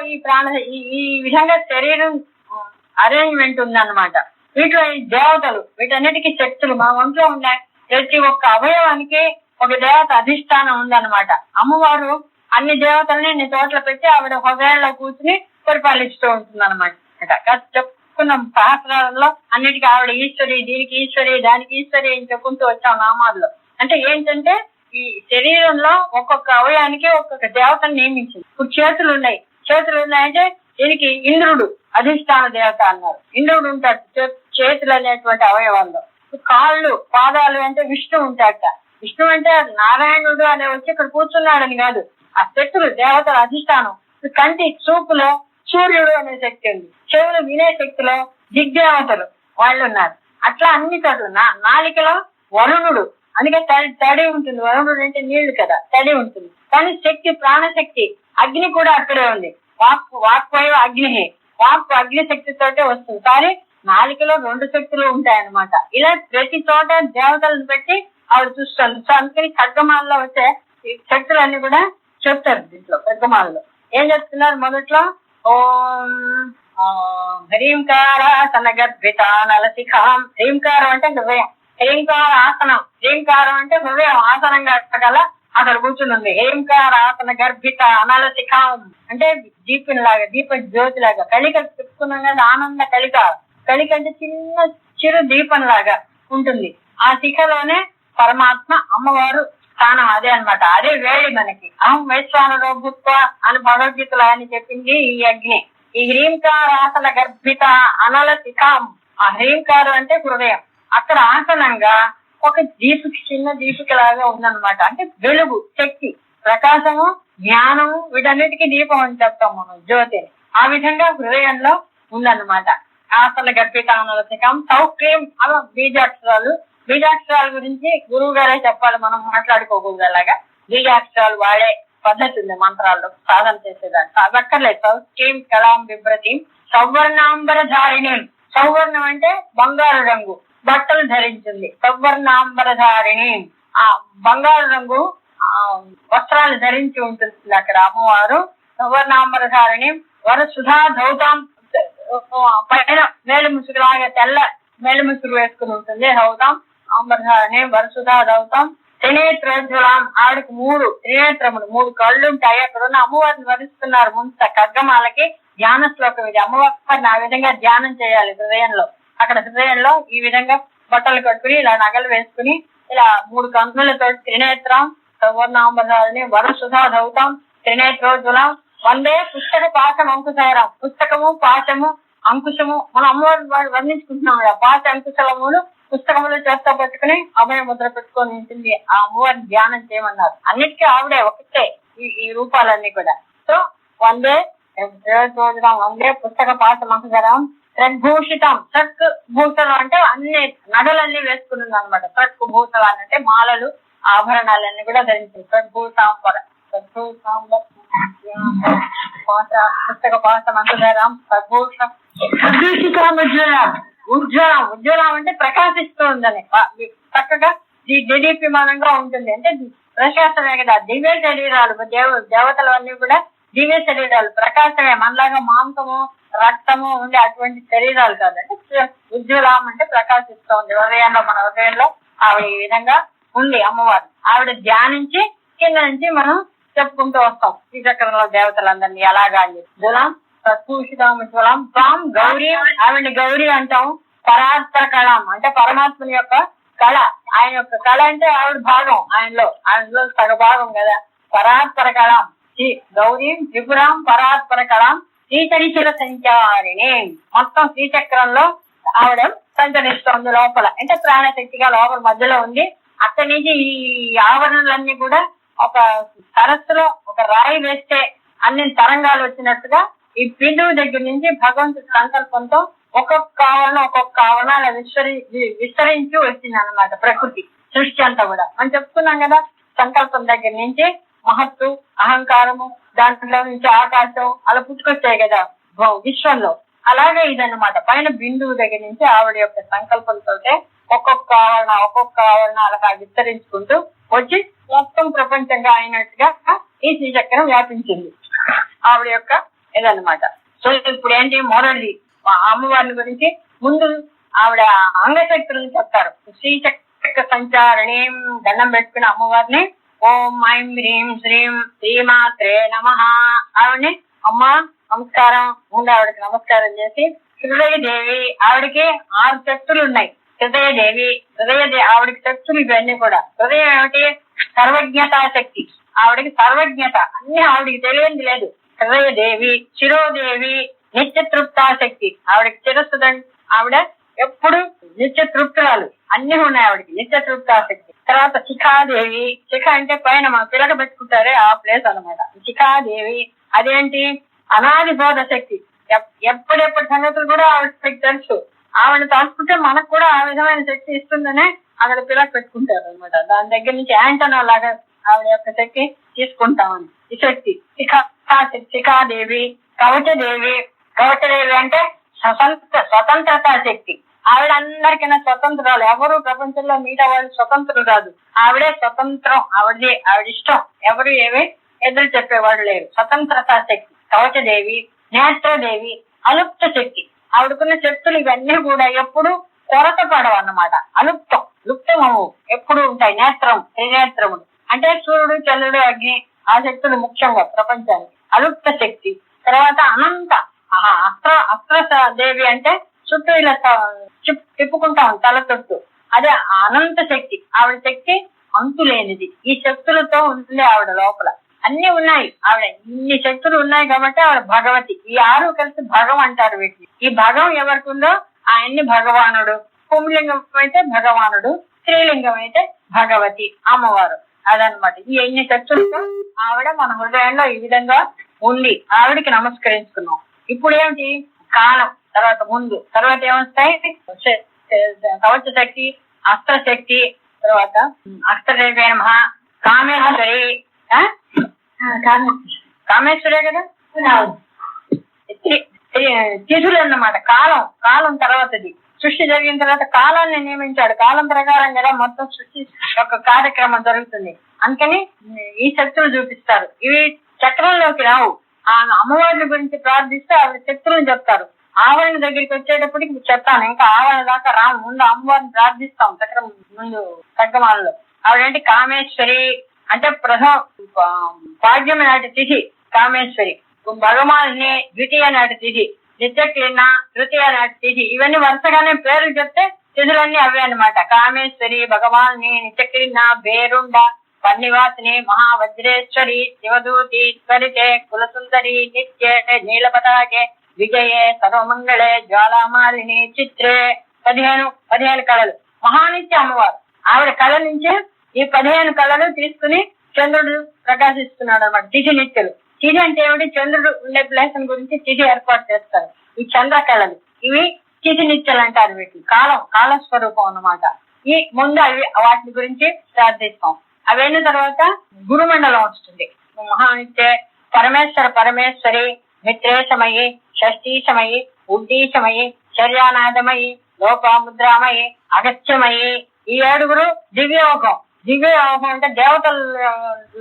ఈ విధంగా శరీరం అరేంజ్మెంట్ ఉందన్నమాట. వీటిలో ఈ దేవతలు, వీటన్నిటికీ శక్తులు మన ఒంట్లో ఉన్నాయి. ప్రతి ఒక్క అవయవానికి ఒక దేవత అధిష్టానం ఉందన్నమాట. అమ్మవారు అన్ని దేవతల్ని ఇన్ని చోట్ల పెట్టి ఆవిడ హృదయంలో కూర్చుని పరిపాలిస్తూ ఉంటుంది అనమాట. చెప్పుకున్నాం సహస్రాలలో అన్నిటికీ ఆవిడ ఈశ్వరి, దీనికి ఈశ్వరి, దానికి ఈశ్వరి అని చెప్పుకుంటూ వచ్చాం నామాల్లో. అంటే ఏంటంటే ఈ శరీరంలో ఒక్కొక్క అవయానికి ఒక్కొక్క దేవతను నియమించింది. ఇప్పుడు చేతులు ఉన్నాయంటే దీనికి ఇంద్రుడు అధిష్టాన దేవత అన్నారు. ఇంద్రుడు ఉంటాడు చేతులు అనేటువంటి అవయవాల్లో. కాళ్ళు, పాదాలు అంటే విష్ణు ఉంటాడట. విష్ణు అంటే నారాయణుడు అనే వచ్చి ఇక్కడ కూర్చున్నాడని కాదు, ఆ శక్తులు దేవతల అధిష్టానం. కంటి చూపులో సూర్యుడు అనే శక్తి ఉంది. చెవులు వినే శక్తిలో దిగ్దేవతలు వాళ్ళు ఉన్నారు. అట్లా అన్ని చోట్ల నాలికలో వరుణుడు, అందుకే తడి ఉంటుంది. వరుణుడు అంటే నీళ్లు కదా, తడి ఉంటుంది. కానీ శక్తి ప్రాణశక్తి అగ్ని కూడా అక్కడే ఉంది. వాక్వైవ అగ్ని, వాక్కు అగ్ని శక్తితోటే వస్తుంది. కానీ నాలికలో రెండు శక్తులు ఉంటాయన్నమాట. ఇలా ప్రతి చోట దేవతలను పెట్టి ఆవిడ చూస్తారు. సో అందుకని ఖడ్గమాలలో వచ్చే శక్తులన్నీ కూడా చెప్తారు. దీంట్లో ఖడ్గమాలలో ఏం చెప్తున్నారు? మొదట్లో ఓం హ్రీంకారాసన గర్భిత నలశిఖాం. హ్రీంకారం అంటే హృదయం, హ్రీంకార ఆసనం. హ్రీంకారం అంటే హృదయం ఆసనంగా గల అక్కడ కూర్చుంది. హ్రీంకారాసన గర్భిత అనలశిఖాం అంటే దీపంలాగా, దీప జ్యోతి లాగా. కలిక చెప్పుకున్నాం కదా, ఆనంద కలిక. కలిక అంటే చిన్న చిరు దీపం లాగా ఉంటుంది. ఆ శిఖలోనే పరమాత్మ అమ్మవారు స్థానం అదే అన్నమాట. అదే వేడి మనకి. అహం వైశ్వానరో భూత్వ అని భగవద్గీతలో అని చెప్పింది ఈ అగ్ని. ఈ హ్రీంకారాసన గర్భిత అనల శిఖాం. ఆ హ్రీంకారం అంటే హృదయం. అక్కడ ఆసనంగా ఒక చిన్న దీపిక లాగా ఉందన్నమాట. అంటే వెలుగు, శక్తి, ప్రకాశము, జ్ఞానము, వీటన్నిటికీ దీపం అని చెప్తాం మనం, జ్యోతిని. ఆ విధంగా హృదయంలో ఉందన్నమాట. ఆసన గర్భిత అనల శిఖాం. సౌక్రీం అలా బీజాక్షరాలు. బీజాక్షరాల గురించి గురువు గారే చెప్పాలి, మనం మాట్లాడుకోకూడదు. అలాగా బీజాక్షరాలు వాడే పద్ధతి ఉంది మంత్రాల్లో సాధన చేసేదాన్ని. అదక్కర్లేదు. సౌక్రీం కళాం బిభ్రతి సౌవర్ణాంబరధారిణి. సౌవర్ణం అంటే బంగారు రంగు బట్టలు ధరించింది. సౌవర్ణాంబరధారిణి ఆ బంగారు రంగు వస్త్రాలు ధరించి ఉంటుంది అక్కడ అమ్మవారు. సౌవర్ణాంబరధారిణి వరసుధా ధౌతాం. పైన మేలు ముసుగులాగా తెల్ల మేలు ముసుగు వేసుకుని ఉంటుంది. ధౌతాం అంబరధారిణి వరసుధా ధౌతాం. త్రినేత్రోజ్వలం. ఆవిడకి త్రినేత్రములు, 3 కళ్ళు ఉంటాయి. అక్కడ ఉన్న అమ్మవారిని వరిస్తున్నారు ముంత ఖడ్గమాలకి. ధ్యాన శ్లోకం ఇది. అమ్మవారిని ఆ విధంగా ధ్యానం చేయాలి హృదయంలో. అక్కడ హృదయంలో ఈ విధంగా బట్టలు కట్టుకుని ఇలా నగలు వేసుకుని ఇలా 3 కన్నులతో త్రినేత్రం సౌవర్ణాంబరధారిణి వరసుధా ధౌతాం త్రినేత్రోజ్వలం. వందే పుస్తక పాశం అంకుశరం. పుస్తకము, పాశము, అంకుశము మనం అమ్మవారిని వర్ణించుకుంటున్నాం. పాశ అంకుశలములు పుస్తకములు చేస్తా పట్టుకుని అభయ ముద్ర పెట్టుకొని ఉంటుంది. ఆ అమ్మవారిని ధ్యానం చేయమన్నారు. అన్నిటికీ ఆవిడే ఒకటే ఈ రూపాలన్నీ కూడా. సో వందే వందే పుస్తక పాశం అంకుశరం. త్రగ్భూషితం. త్రక్ భూషణం అంటే అన్ని నగలన్నీ వేసుకున్నది అనమాట. త్రక్ భూషణాలు అంటే మాలలు, ఆభరణాలన్నీ కూడా ధరించింది. త్రగ్భూషాంబర పుస్తక పాశం అంకుశరం. త్రగ్భూషణం ఉజ్వలం. ఉజ్వలం అంటే ప్రకాశిస్తూ ఉందని, చక్కగా దేదీప్యమానంగా ఉంటుంది. అంటే ప్రకాశమే కదా. దివ్య శరీరాలు దేవతలు అన్ని కూడా దివ్య శరీరాలు, ప్రకాశమే. మనలాగా మాంసము రక్తము ఉండే అటువంటి శరీరాలు కాదంటే ఉజ్వలం అంటే ప్రకాశిస్తోంది హృదయంలో, మన హృదయంలో ఆవిడ ఈ విధంగా ఉంది అమ్మవారు. ఆవిడ ధ్యానించి కింద నుంచి మనం చెప్పుకుంటూ వస్తాం శ్రీచక్రంలో దేవతలందరినీ ఎలాగా అని. జ్వలం సత్పూషితం తాం గౌరీ, ఆవిడ గౌరీ అంటాం. పరాత్పర కళం అంటే పరమాత్మని యొక్క కళ, ఆయన యొక్క కళ అంటే ఆవిడ భాగం, ఆయనలో సగభాగం కదా. పరాత్పర కళం గౌరీ త్రిపురం పరాత్పర కళం శ్రీచరిచల సంచారిణి. మొత్తం శ్రీచక్రంలో ఆవిడ సంచరిస్తోంది లోపల, అంటే ప్రాణశక్తిగా లోపల మధ్యలో ఉంది. అక్కడి నుంచి ఈ ఆవరణలన్నీ కూడా ఒక సరస్సులో ఒక రాయి వేస్తే అన్ని తరంగాలు వచ్చినట్టుగా ఈ బిందువు దగ్గర నుంచి భగవంతుడి సంకల్పంతో ఒక్కొక్క ఆవరణ అలా విస్తరించి వచ్చింది అన్నమాట ప్రకృతి సృష్టి అంతా కూడా. మనం చెప్పుకున్నాం కదా, సంకల్పం దగ్గర నుంచి మహత్తు, అహంకారము, దాంట్లో నుంచి ఆకాశం అలా పుట్టుకొచ్చాయి కదా విశ్వంలో. అలాగే ఇదన్నమాట పైన బిందువు దగ్గర నుంచి ఆవిడ యొక్క సంకల్పంతో ఒక్కొక్క ఆవరణ అలా విస్తరించుకుంటూ వచ్చి మొత్తం ప్రపంచంగా అయినట్టుగా ఈ శ్రీచక్రం వ్యాపించింది ఆవిడ యొక్క ఇదన్నమాట. సో ఇప్పుడు ఏంటి మొదటిది అమ్మవారిని గురించి. ముందు ఆవిడ అంగశక్తులను చెప్తారు. శ్రీచక్ర సంచారిణి దండం పెట్టుకుని అమ్మవారిని ఓం ఐం హ్రీం శ్రీం శ్రీమాత్రే నమః. ఆవిడని అమ్మ నమస్కారం ముందు ఆవిడకి నమస్కారం చేసి, హృదయదేవి ఆవిడకి 6 శక్తులు ఉన్నాయి. హృదయదేవి ఆవిడకి శక్తులు ఇవన్నీ కూడా. హృదయం ఏమిటి? సర్వజ్ఞతా శక్తి. ఆవిడకి సర్వజ్ఞత, అన్ని ఆవిడకి తెలియంది లేదు. హృదయదేవి, శిరోదేవి నిత్య తృప్తాశక్తి. ఆవిడకి శిరస్సుదండి, ఆవిడ ఎప్పుడు నిత్య తృప్తురాలు, అన్ని ఉన్నాయి ఆవిడకి నిత్య తృప్తాశక్తి. తర్వాత శిఖాదేవి, శిఖ అంటే పైన మన పిలక పెట్టుకుంటారే ఆ ప్లేస్ అన్నమాట శిఖాదేవి. అదేంటి? అనాది బోధ శక్తి. ఎప్పుడెప్పటి సంగతులు కూడా ఆవిడకి తెలుసు. ఆవిడ తలుచుకుంటే మనకు కూడా ఆ విధమైన శక్తి ఇస్తుందనే అక్కడ పిలక పెట్టుకుంటారు అనమాట. దాని దగ్గర నుంచి యాంటనో లాగా ఆవిడ యొక్క శక్తి తీసుకుంటామని ఈ శక్తి. శిఖాదేవి, కవచదేవి అంటే స్వతంత్రతా శక్తి. ఆవిడ అందరికైనా స్వతంత్రాలు. ఎవరు ప్రపంచంలో మిగతా వాళ్ళు స్వతంత్రులు కాదు, ఆవిడే స్వతంత్రం. ఆవిడ ఇష్టం, ఎవరు ఏమి ఎదురు చెప్పేవాడు లేరు. స్వతంత్రతా శక్తి కవచదేవి. నేత్రదేవి అలుప్త శక్తి. ఆవిడకున్న శక్తులు ఇవన్నీ కూడా ఎప్పుడు కొరత పడవు అన్నమాట. లుప్తమవు ఎప్పుడు ఉంటాయి. త్రినేత్రములు అంటే సూర్యుడు, చంద్రుడు, అగ్ని, ఆ శక్తులు ముఖ్యంగా ప్రపంచానికి. అలుప్త శక్తి. తర్వాత అనంత అస్త్ర దేవి అంటే చుట్టూ ఇలా తిప్పుకుంటాం తల చుట్టూ, అదే అనంత శక్తి. ఆవిడ శక్తి అంతులేనిది. ఈ శక్తులతో ఉంది ఆవిడ లోపల. అన్ని ఉన్నాయి ఆవిడ. ఇన్ని శక్తులు ఉన్నాయి కాబట్టి ఆవిడ భగవతి. ఈ 6 కలిసి భగం అంటారు వీటిని. ఈ భగం ఎవరికి ఉందో ఆయన్ని భగవానుడు. పుంలింగం అయితే భగవానుడు, స్త్రీలింగం అయితే భగవతి అమ్మవారు. అదనమాట. ఈ ఎన్ని శక్తులతో ఆవిడ మన హృదయంలో ఈ విధంగా ఉంది. ఆవిడకి నమస్కరించుకున్నాం. ఇప్పుడు ఏమిటి? కాలం తర్వాత ఏమొస్తాయి? కవచ శక్తి, అస్త్ర శక్తి, తర్వాత అస్త్రదేవి నమః, కామేశ్వరే కదా. తిథులు అన్నమాట. కాలం తర్వాతది. సృష్టి జరిగిన తర్వాత కాలాన్ని నియమించాడు. కాలం ప్రకారం కదా మొత్తం సృష్టి యొక్క కార్యక్రమం జరుగుతుంది. అందుకని ఈ శక్తులు చూపిస్తారు. ఇవి చక్రంలోకి రావు. ఆ అమ్మవారిని గురించి ప్రార్థిస్తే ఆవిడ శక్తులను చెప్తారు. ఆవరణ దగ్గరికి వచ్చేటప్పటికి చెప్తాను. ఇంకా ఆవరణ దాకా రాము. ముందు అమ్మవారిని ప్రార్థిస్తాం చక్రం ముందు సగ్గమాలలో. ఆవిడంటే కామేశ్వరి అంటే పాడ్యమి నాటి తిథి కామేశ్వరి. భగవాన్ని ద్వితీయ నాటి తిథి, నిత్యక్లీన తృతీయ నాటి తిథి. ఇవన్నీ వరుసగానే పేర్లు చెప్తే తిథులన్నీ అవే అన్నమాట. కామేశ్వరి, భగవాన్ని, నిత్యక్లీన, బేరుండ, పన్నివాసిని, మహావజ్రేశ్వరి, శివదూతి, త్వరితే, కులసుందరి, నిత్యే, నీలపతాకే, విజయే, సర్వమంగళే, జ్వాలామాలిని, చిత్రే. 15 కళలు. మహానిత్య అమ్మవారు. ఆవిడ కళ నుంచే ఈ 15 కళలు తీసుకుని చంద్రుడు ప్రకాశిస్తున్నాడు అన్నమాట. తిథి నిత్యులు. తిథి అంటే ఏమిటి? చంద్రుడు ఉండే ప్లేస్ గురించి తిథి ఏర్పాటు చేస్తారు. ఈ చంద్ర కళలు ఇవి తిథి నిత్యులు అంటారు. వీటిని కాల స్వరూపం అన్నమాట. ఈ ముందు అవి వాటి గురించి ప్రార్థిస్తాం. అవైన తర్వాత గురుమండలం వస్తుంది. మహానిత్య పరమేశ్వరి, మిత్రేశమయి, షష్ఠీశమయి, ఉద్దీశమయి, చర్యానాథమయి, లోపాముద్రామయి, అగత్యమయి. ఈ 7 దివ్యయోగం అంటే దేవతల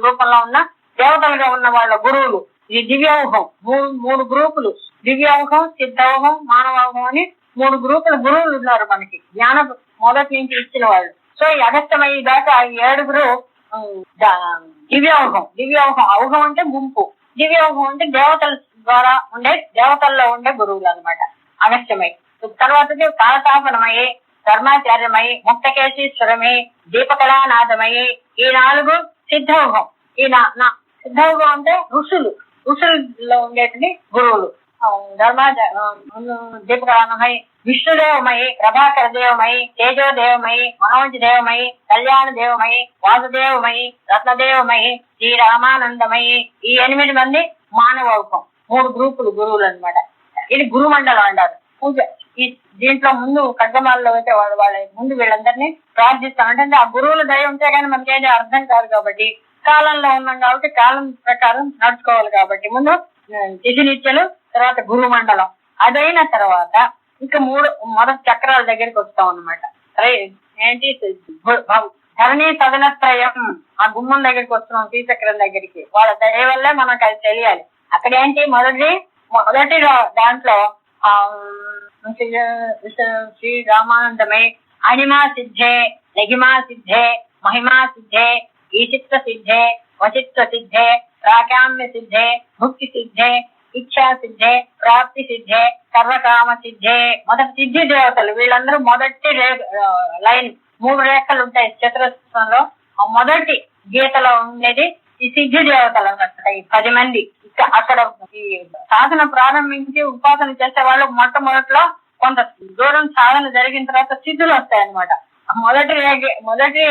రూపంలో ఉన్న దేవతలుగా ఉన్న వాళ్ళ గురువులు. ఇది దివ్యౌహం. మూడు గ్రూపులు, దివ్యౌహం, సిద్ధౌహం, మానవౌహం అని 3 గ్రూపుల గురువులు ఉన్నారు మనకి, జ్ఞాన మొదటి నుంచి ఇచ్చిన వాళ్ళు. సో ఈ అగస్త్యమయ్య దాకా 7 దివ్యౌహం. ఔహం అంటే గుంపు, దివ్యౌహం అంటే దేవతల ద్వారా ఉండే, దేవతల్లో ఉండే గురువులు అనమాట అగస్త్యమయ్య. తర్వాతది కాలతాపనమయ్యి, ధర్మాచార్యమయ్యి, ముక్తకేశీశ్వరమై, దీపకళానాథమయ్యి. ఈ 4 సిద్ధౌహం. ఈ సిద్ధౌహం అంటే ఋషుల్లో ఉండేటువంటి గురువులు. దీపకళానమై, విష్ణుదేవమై, ప్రభాకర దేవమై, తేజోదేవమై, మనోజ్ దేవమై, కళ్యాణ దేవమై, వాసుదేవమై, రత్నదేవమై, శ్రీ రామానందమై. ఈ 8 మంది మానవౌహం. 3 గ్రూపులు గురువులు అనమాట. ఇది గురుమండలం అంటారు. పూజ ఈ దీంట్లో ముందు ఖడ్గమాలలో అయితే వాళ్ళ ముందు వీళ్ళందరినీ ప్రార్థిస్తాం. అంటే ఆ గురువుల దయ ఉంటే కానీ మనకేది అర్థం కాదు కాబట్టి, కాలంలో ఉన్నాం కాబట్టి కాలం ప్రకారం నడుచుకోవాలి కాబట్టి ముందు తిథినిత్యలు, తర్వాత గురు మండలం. అదైన తర్వాత ఇంకా మొదటి చక్రాల దగ్గరికి వస్తాం అనమాట. ఏంటి ధరణి సదనత్రయం, ఆ గుమ్మం దగ్గరికి వస్తున్నాం, శ్రీచక్రం దగ్గరికి. వాళ్ళ దయ వల్లే మనకు అది తెలియాలి. అక్కడ ఏంటి మొదటి దాంట్లో శ్రీ రామానందమై, అణిమా సిద్ధే, లఘిమా సిద్ధే, మహిమా సిద్ధే, ఈచిత్త సిద్ధే, వచిత్వ సిద్ధే, ప్రాకామ్య సిద్ధే, భుక్తి సిద్ధే, ఇచ్ఛా సిద్ధే, ప్రాప్తి సిద్ధే, సర్వకామ సిద్ధే. మొదటి సిద్ధి దేవతలు వీళ్ళందరూ మొదటి లైన్ 3 రేఖలు ఉంటాయి చతురస్రంలో. ఆ మొదటి గీతలో ఉండేది ఈ సిద్ధి దేవతలు అన్నమాట. ఈ 10 మంది అక్కడ ఈ సాధన ప్రారంభించి ఉపాసన చేసే వాళ్ళు మొట్టమొదట్లో కొంత దూరం సాధన జరిగిన తర్వాత సిద్ధులు వస్తాయన్నమాట. మొదటి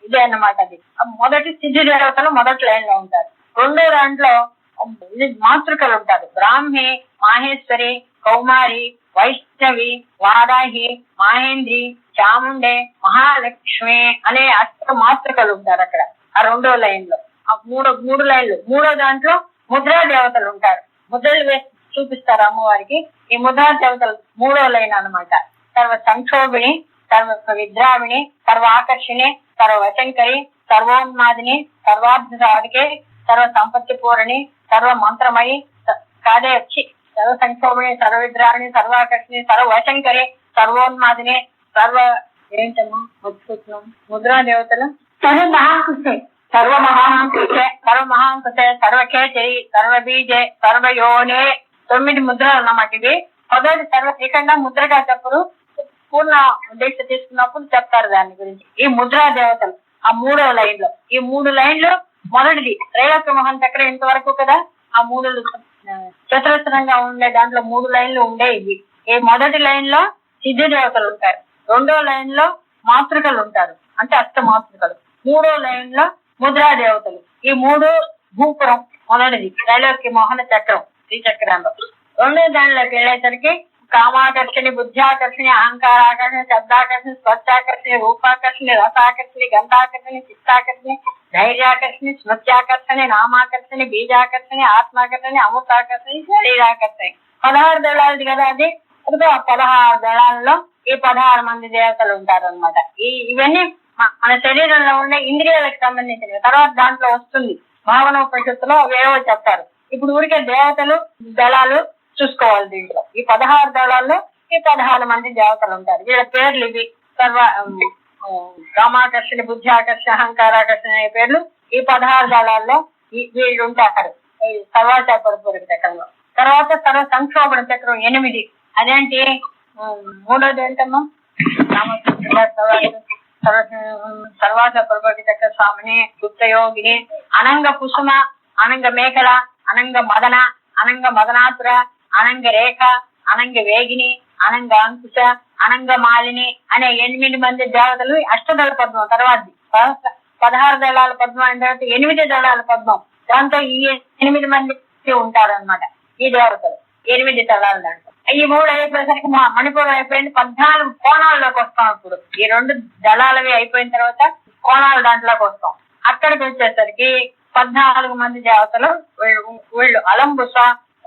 ఇదే అన్నమాట. అది మొదటి సిద్ధి దేవతలు మొదటి లైన్ లో ఉంటారు. 2వ దాంట్లో మాతృకలు ఉంటారు. బ్రాహ్మి, మాహేశ్వరి, కౌమారి, వైష్ణవి, వారాహి, మాహేంద్రి, చాముండే, మహాలక్ష్మి అనే మాతృకలు ఉంటారు అక్కడ ఆ 2వ లైన్ లో. ఆ మూడు లైన్లు. 3వ దాంట్లో ముద్రా దేవతలు ఉంటారు. ముద్రలు వేసి చూపిస్తారు అమ్మవారికి. ఈ ముద్రా దేవతలు 3వ లైన్ అనమాట. సర్వ సంక్షోభిణి, సర్వ విద్రావిణి, సర్వ ఆకర్షిణి, సర్వ వశంకరి, సర్వోన్మాదిని, సర్వార్థ సాధికే, సర్వ సంపత్తి పూరణి, సర్వ మంత్రమయి, సర్వ సంక్షోభిణి, సర్వ విద్రావిణి, సర్వాకర్షిణి, సర్వ వశంకరి, సర్వోన్మాదిని, ఏంటమ్మా మర్చిపోతున్నాం ముద్రా దేవతలు. సర్వమహాంకుశే, సర్వకేచరి, సర్వబీజే, సర్వయోనే. 9 ముద్రలు అన్నమాట. ఇది మొదటి సర్వశ్రీకంగా ముద్రగా చెప్పరు, పూర్ణ దీక్ష తీసుకున్నప్పుడు చెప్తారు దాని గురించి. ఈ ముద్రా దేవతలు ఆ 3వ లైన్ లో. ఈ 3 లైన్లు మొదటిది త్రైలోక్య మోహన్ చక్రం ఇంతవరకు కదా. ఆ 3 చతురస్రంగా ఉండే దాంట్లో 3 లైన్లు ఉండే ఇవి. ఈ మొదటి లైన్ లో సిద్ధి దేవతలు ఉంటారు. 2వ లైన్ లో మాతృకలు ఉంటారు, అంటే అష్టమాతృకలు. 3వ లైన్ లో ముద్రా దేవతలు. ఈ 3 భూపురం మొదటిది త్రైలోక్య మోహన చక్రం, శ్రీచక్రంలో. 2వ దానిలోకి వెళ్ళేసరికి కామాకర్షణి, బుద్ధ్యాకర్షణి, అహంకారాకర్షణి, శబ్దాకర్షణి, స్పర్శాకర్షణి, రూపాకర్షణి, రసాకర్షణి, గంధాకర్షణి, చిత్తాకర్షణి, ధైర్యాకర్షణి, స్మృత్యాకర్షణి, నామాకర్షణి, బీజాకర్షణి, ఆత్మాకర్షణి, అమృతాకర్షణి, శరీరాకర్షణి. 16 దళాలది కదా అది. 16 దళాలలో ఈ 16 మంది దేవతలు ఉంటారు అనమాట. ఇవన్నీ మన శరీరంలో ఉండే ఇంద్రియాలకు సంబంధించినవి. తర్వాత దాంట్లో వస్తుంది భావనోపనిషత్తులో వేవో చెప్తారు. ఇప్పుడు ఊరికే దేవతలు దళాలు చూసుకోవాలి. దీంట్లో ఈ 16 దళాల్లో ఈ 16 మంది దేవతలు ఉంటారు. వీళ్ళ పేర్లు ఇవి. కామాకర్షణ, బుద్ధి ఆకర్షణ, అహంకారాకర్షణ అనే పేర్లు ఈ 16 దళాల్లో వీళ్ళు ఉంటారు సర్వాచాపూర్వక చక్రంలో. తర్వాత సర్వ సంక్షోభణ చక్రం 8. అదేంటి 3వది ఏంటమ్మా? సర్వాచాపూర్వక చక్ర స్వామిని, గుప్తయోగిని, అనంగ కుసుమ, అనంగ మేఖల, అనంగ మదన, అనంగ మదనాతుర, అనంగ రేఖ, అనంగ వేగిని, అనంగ అంకుశ, అనంగ మాలిని అనే 8 మంది దేవతలు. అష్టదళ పద్మం తర్వాతది 16 దళాల పద్మం అయిన తర్వాత 8 దళాల పద్మం. దాంతో ఈ 8 మంది ఉంటారు అనమాట ఈ దేవతలు. 8 దళాలు దాంట్లో. ఈ 3 అయిపోయేసరికి మణిపూరం అయిపోయింది. 14 కోణాల్లోకి వస్తాం. ఇప్పుడు ఈ 2 దళాలవి అయిపోయిన తర్వాత కోణాల దాంట్లోకి వస్తాం. అక్కడికి వచ్చేసరికి 14 మంది దేవతలు. వీళ్ళు అలంబుస,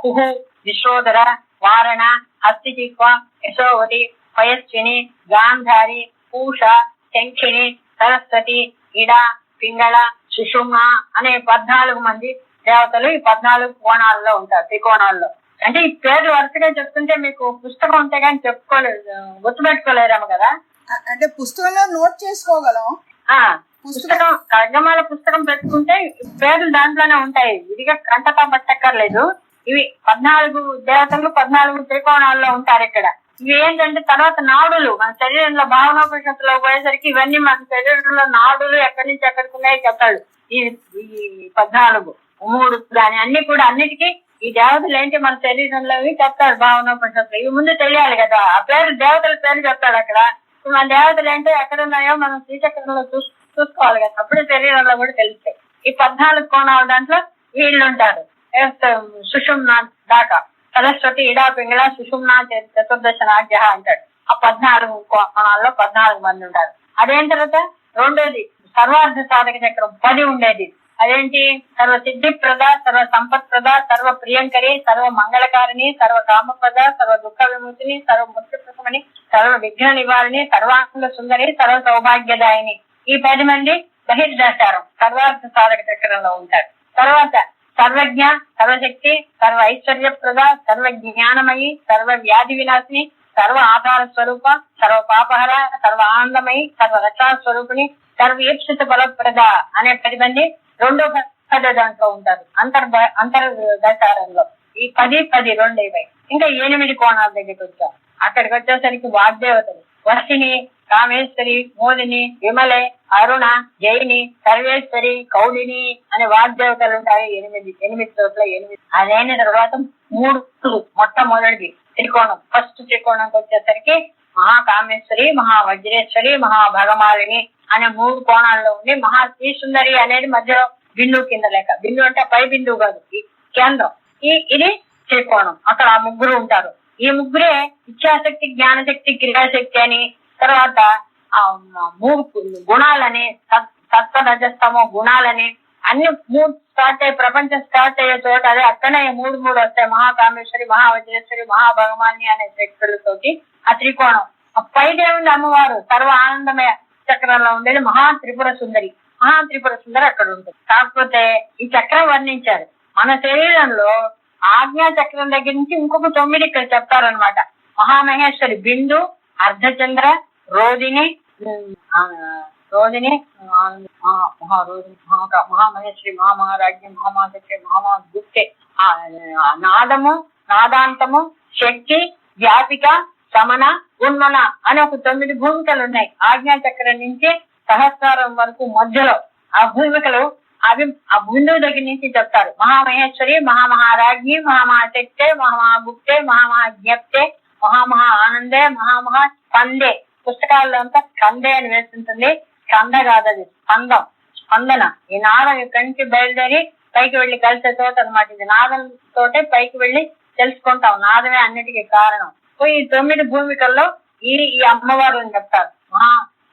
కుహు, విశ్వోదర, వారణ, హస్తిచిక్వ, యశోవతి, పయస్విని, గాంధారి, పూష, శంఖిని, సరస్వతి, ఇడ, పింగళ, సుషుమ్న అనే 14 మంది దేవతలు ఈ 14 కోణాల్లో ఉంటారు, త్రికోణాల్లో. అంటే ఈ పేర్లు వరుసగా చెప్తుంటే మీకు పుస్తకం ఉంటే కానీ చెప్పుకోలేదు, గుర్తుపెట్టుకోలేరేమో కదా. అంటే పుస్తకంలో నోట్ చేసుకోగలం. పుస్తకం ఖడ్గమాల పుస్తకం పెట్టుకుంటే పేర్లు దాంట్లోనే ఉంటాయి, విడిగా కంటతా పట్టక్కర్లేదు. ఇవి 14 దేవతలు 14 త్రికోణాల్లో ఉంటారు ఇక్కడ. ఇవి ఏంటంటే తర్వాత నాడులు మన శరీరంలో భావనోపనిషత్తులో పోయేసరికి ఇవన్నీ మన శరీరంలో నాడులు ఎక్కడి నుంచి ఎక్కడికి ఉన్నాయో చెప్తాడు. ఈ 14 3 దాని అన్ని కూడా అన్నిటికీ ఈ దేవతలు ఏంటి మన శరీరంలో చెప్తాడు భావనోపనిషత్తులు. ఇవి ముందు తెలియాలి కదా, ఆ పేరు దేవతల పేరు చెప్తాడు అక్కడ. మన దేవతలు ఏంటో ఎక్కడ ఉన్నాయో మనం శ్రీచక్రంలో చూసుకోవాలి కదా, అప్పుడు శరీరంలో కూడా తెలుస్తాయి. ఈ 14 కోణాల దాంట్లో వీళ్ళు ఉంటారు. సుషుమ్నా దాకా సరస్వతి ఇడా పింగళ సుషుమ్నా చతుర్దశ నాట్య అంటాడు. ఆ 14 కోణాల్లో 14 మంది ఉంటారు. అదేం తర్వాత రెండోది సర్వార్థ సాధక చక్రం 10 ఉండేది. అదేంటి? సర్వ సిద్ధిప్రద, సర్వ సంపత్ప్రద, సర్వ ప్రియంకరి, సర్వ మంగళకారిణి, సర్వ కామప్రద, సర్వ దుఃఖ విముక్తిని, సర్వ ముక్తిప్రదమని, సర్వ విఘ్న నివారిణి, సర్వాంగ సుందరి, సర్వ సౌభాగ్యదాయిని. ఈ 10 మంది బహిర్దశారం సర్వార్థ సాధక చక్రంలో ఉంటారు. తర్వాత సర్వజ్ఞ, సర్వశక్తి, సర్వ ఐశ్వర్యప్రద, సర్వ జ్ఞానమయి, సర్వ వ్యాధి వినాశిని, సర్వ ఆధార స్వరూప, సర్వ పాపహర, సర్వ ఆనందమయి, సర్వ రక్షా స్వరూపిణి, సర్వ ఈప్సిత బలప్రద అనే 10 మంది రెండో దాంట్లో ఉంటారు అంతర్దశారంలో. ఈ 10 2 ఇవ్వయి. ఇంకా 8 కోణాల దగ్గరికి వచ్చాం. అక్కడికి వచ్చేసరికి వాగ్దేవతలు వర్షిణి, కామేశ్వరి, మోదిని, విమలే, అరుణ, జైని, సర్వేశ్వరి, కౌళిని అనే వాగ్దేవతలు ఉంటాయి. 8 చోట్ల 8. అదైన తర్వాత 3 మొట్టమొదటిది త్రికోణం. ఫస్ట్ త్రికోణంకి వచ్చేసరికి మహాకామేశ్వరి, మహావజ్రేశ్వరి, మహాభగమాలిని అనే 3 కోణాల్లో ఉండి మహాశ్రీ సుందరి అనేది మధ్యలో బిందువు కింద లెక్క. బిందువు అంటే పై బిందువు కాదు, ఈ కేంద్రం. ఇది త్రికోణం. అక్కడ ఆ 3 ఉంటారు. ఈ 3 ఇచ్ఛాశక్తి, జ్ఞానశక్తి, క్రియాశక్తి అని, తర్వాత ఆ 3 గుణాలని, సత్వరజస్తమో గుణాలని అన్ని 3 స్టార్ట్ అయ్యి ప్రపంచం స్టార్ట్ అయ్యే చోట అదే అక్కడనే 3 వస్తాయి. మహాకామేశ్వరి, మహావజ్రేశ్వరి, మహాభగవాని అనే శక్తులతోటి ఆ త్రికోణం. పైదేవుంది అమ్మవారు సర్వ ఆనందమయ చక్రంలో ఉండేది మహా త్రిపుర సుందరి. మహా త్రిపుర సుందరి అక్కడ ఉంటుంది. కాకపోతే ఈ చక్రం వర్ణించారు. మన శరీరంలో ఆజ్ఞా చక్రం దగ్గర నుంచి ఇంకొక 9 ఇక్కడ చెప్తారనమాట. మహామహేశ్వరి, బిందు, అర్ధచంద్ర, రోదిని, మహామహేశ్వరి, మహామహారాజ్యం, మహామహాశక్తి, మహామహాగుప్తే, నాదము, నాదాంతము, శక్తి, వ్యాపిక, సమన, ఉన్మన అనే ఒక 9 భూమికలు ఉన్నాయి. ఆజ్ఞా చక్రం నుంచి సహస్రారం వరకు మధ్యలో ఆ భూమికలు అవి ఆ బిందువు దగ్గర నుంచి చెప్తారు. మహామహేశ్వరి, మహామహారాజ్ఞి, మహామహాశక్తే, మహామహాగుప్తే, మహామహాజ్ఞప్తే, మహామహా ఆనందే, మహామహా స్కందే. పుస్తకాల్లో అంతా స్కందే అని వేస్తుంటుంది. స్కంద కాదది, స్పందం, స్పందన. ఈ నాదం ఇక్కడి నుంచి బయలుదేరి పైకి వెళ్లి కలిసే చోట అనమాట. ఇది నాదం తోటే పైకి వెళ్లి తెలుసుకుంటాం. నాదమే అన్నిటికీ కారణం. ఈ 9 భూమికల్లో ఈ అమ్మవారు అని చెప్తారు.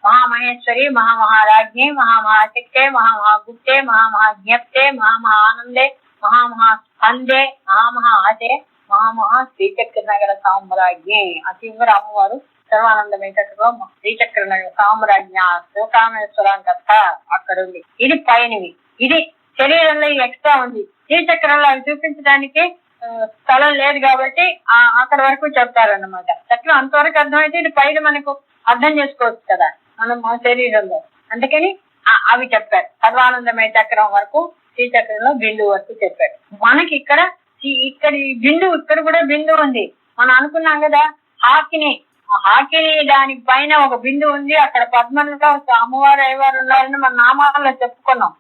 మహామహేశ్వరి, మహామహారాజ్ఞి, మహామహాశక్తే, మహామహాగుప్తే, మహామహాజ్ఞప్తే, మహామహా ఆనందే, మహామహా స్కందే, మహామహా ఆశే, మహామహా శ్రీచక్ర నగర సామ్రాజ్ఞి. ఆ చివరి అమ్మవారు సర్వానందమయ చక్రం శ్రీచక్ర నగర సామ్రాజ్ఞ శివకామేశ్వరం కథ అక్కడ ఉంది. ఇది పైనవి. ఇది శరీరంలో ఎక్స్ట్రా ఉంది. శ్రీచక్రంలో అవి చూపించడానికి స్థలం లేదు కాబట్టి అక్కడ వరకు చెప్తారన్నమాట. చక్రం అంతవరకు అర్థమైతే ఇది పైన మనకు అర్థం చేసుకోవచ్చు కదా మనం మన శరీరంలో. అందుకని అవి చెప్పారు. సర్వానందమయ చక్రం వరకు, శ్రీచక్రంలో బిందువు వరకు చెప్పారు. మనకి ఇక్కడ ఈ బిందువు, ఇక్కడ కూడా బిందువు ఉంది. మనం అనుకున్నాం కదా హాకిని దాని పైన ఒక బిందువు ఉంది. అక్కడ పద్మంలో అమ్మవారు అయ్యవారు ఉన్నారని మన నామాల్లో చెప్పుకున్నాం.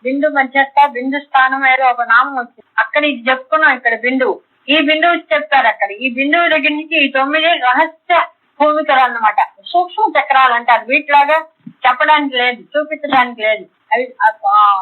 బిందు మధ్యస్థ, బిందు స్థానం ఏదో ఒక నామం వచ్చింది. అక్కడ ఇది చెప్పుకున్నాం. ఇక్కడ బిందువు, ఈ బిందువు చెప్పారు. అక్కడ ఈ బిందువు దగ్గర నుంచి ఈ 9 రహస్య భూమికలు అన్నమాట. సూక్ష్మ చక్రాలు అంటారు. వీటిలాగా చెప్పడానికి లేదు, చూపించడానికి లేదు. అవి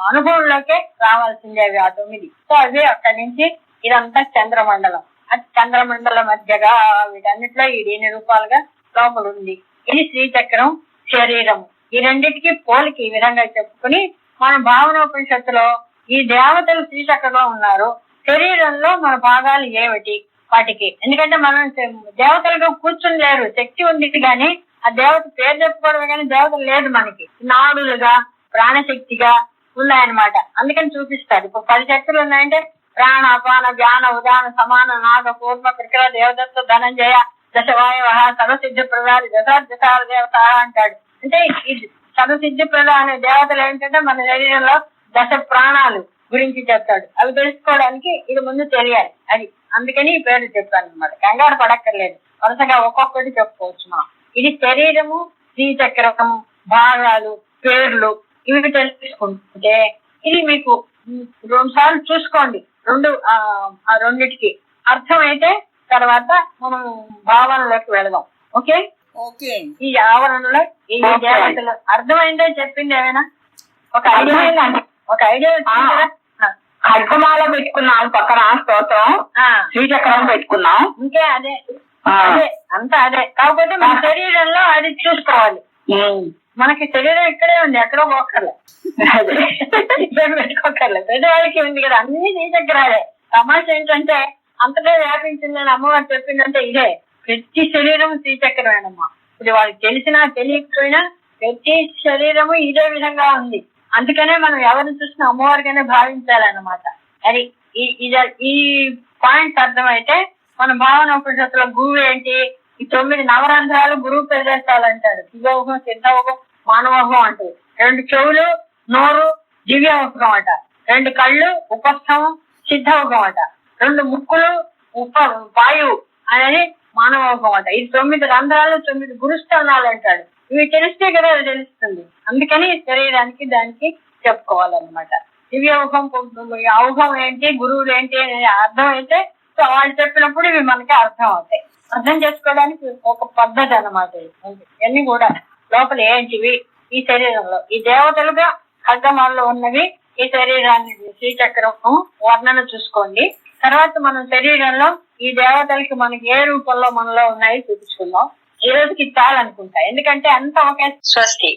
అనుభవంలోకే రావాల్సిందే అవి ఆ 9. సో అవి అక్కడి నుంచి ఇదంతా చంద్రమండలం. అది చంద్రమండలం మధ్యగా వీటన్నిటిలో ఈ 8 రూపాలుగా లోపల ఉంది. ఇది శ్రీచక్రం శరీరం. ఈ రెండింటికి పోలికి ఈ విధంగా చెప్పుకుని మన భావనోపనిషత్తులో ఈ దేవతలు శ్రీచక్రంలో ఉన్నారు. శరీరంలో మన భాగాలు ఏమిటి వాటికి? ఎందుకంటే మనం దేవతలుగా కూర్చుని లేరు, శక్తి ఉంది కానీ ఆ దేవత పేరు చెప్పుకోవడమే కానీ దేవత లేదు మనకి. నాడులుగా, ప్రాణశక్తిగా, ఉన్నాయన్నమాట. అందుకని చూపిస్తాడు. ఇప్పుడు 10 శక్తులు ఉన్నాయంటే ప్రాణ అపాన వ్యాన ఉదాన సమాన నాగ పూర్వ కృకర దేవదత్త ధనంజయ దశవాయవ సర్వసిద్ధి ప్రదాలు దశార్ దేవత అంటాడు. అంటే ఈ సర్వసిద్ధి ప్రద అనే దేవతలు ఏంటంటే మన శరీరంలో 10 ప్రాణాలు గురించి చెప్తాడు. అవి తెలుసుకోవడానికి ఇది ముందు తెలియాలి. అది అందుకని ఈ పేర్లు చెప్పాను అనమాట. కంగారు పడక్కర్లేదు, వరుసగా ఒక్కొక్కటి చెప్పుకోవచ్చు మనం. ఇది శరీరము, శ్రీచక్రము, భాగాలు, పేర్లు ఇవి తెలుసుకుంటే ఇది మీకు 2 సార్లు చూసుకోండి. ఆ రెండిటికి అర్థమైతే తర్వాత మనం భావనలోకి వెళదాం. Okay, okay. ఈ ఆవరణలో ఈ దేవతలు అర్థమైందో చెప్పింది ఏమైనా ఒక ఐడియా ఖడ్గమాల పెట్టుకున్నాం, పక్కన స్తోత్రం, శ్రీచక్రం పెట్టుకున్నాం. ఇంకే అదే అంతా అదే. కాకపోతే మన శరీరంలో అది చూసుకోవాలి. మనకి శరీరం ఇక్కడే ఉంది, ఎక్కడో పోకర్లే, పెట్టుకోకర్లే. పెద్దవాళ్ళకి ఉంది కదా, అన్ని శ్రీచక్రాలే. సమస్య ఏంటంటే అంతగా వ్యాపించిందని అమ్మవారు చెప్పిందంటే ఇదే. ప్రతి శరీరం శ్రీచక్రమేనమ్మా. ఇది వాళ్ళకి తెలిసినా తెలియకపోయినా ప్రతి శరీరము ఇదే విధంగా ఉంది. అందుకనే మనం ఎవరిని చూసినా అమ్మవారిగానే భావించాలన్నమాట. అది ఈ పాయింట్స్ అర్థమైతే మన భావన ఉపనిషత్తులో గురువు ఏంటి, ఈ 9 నవరంధ్రాలు గురువు ప్రదేశాలు అంటాడు. శివోహం, సిద్ధోహం, మానవోహం అంటారు. 2 చెవులు, నోరు దివ్యోహం అట. 2 కళ్ళు ఉపస్థం సిద్ధోహం అట. 2 ముక్కులు వాయువు అనేది మానవోహం అట. ఇది 9 రంధ్రాలు, 9 గురుస్థానాలు అంటాడు. ఇవి తెలిస్తే కదా తెలుస్తుంది. అందుకని శరీరానికి దానికి చెప్పుకోవాలన్నమాట. దివ్యోహం, ఔహం ఏంటి, గురువులు ఏంటి అనేది అర్థం అయితే వాళ్ళు చెప్పినప్పుడు ఇవి మనకి అర్థం అవుతాయి. అర్థం చేసుకోవడానికి ఒక పద్ధతి అన్నమాట. ఇవన్నీ కూడా లోపల ఏంటివి ఈ శరీరంలో ఈ దేవతలుగా ఖడ్గమాలలో ఉన్నవి ఈ శరీరాన్ని శ్రీచక్రం వర్ణన చూసుకోండి. తర్వాత మనం శరీరంలో ఈ దేవతలకి మనకి ఏ రూపంలో మనలో ఉన్నాయి చూపించుకుందాం. ఈ రోజుకి చాలనుకుంటా, ఎందుకంటే అంతా ఒకే. స్వస్తి.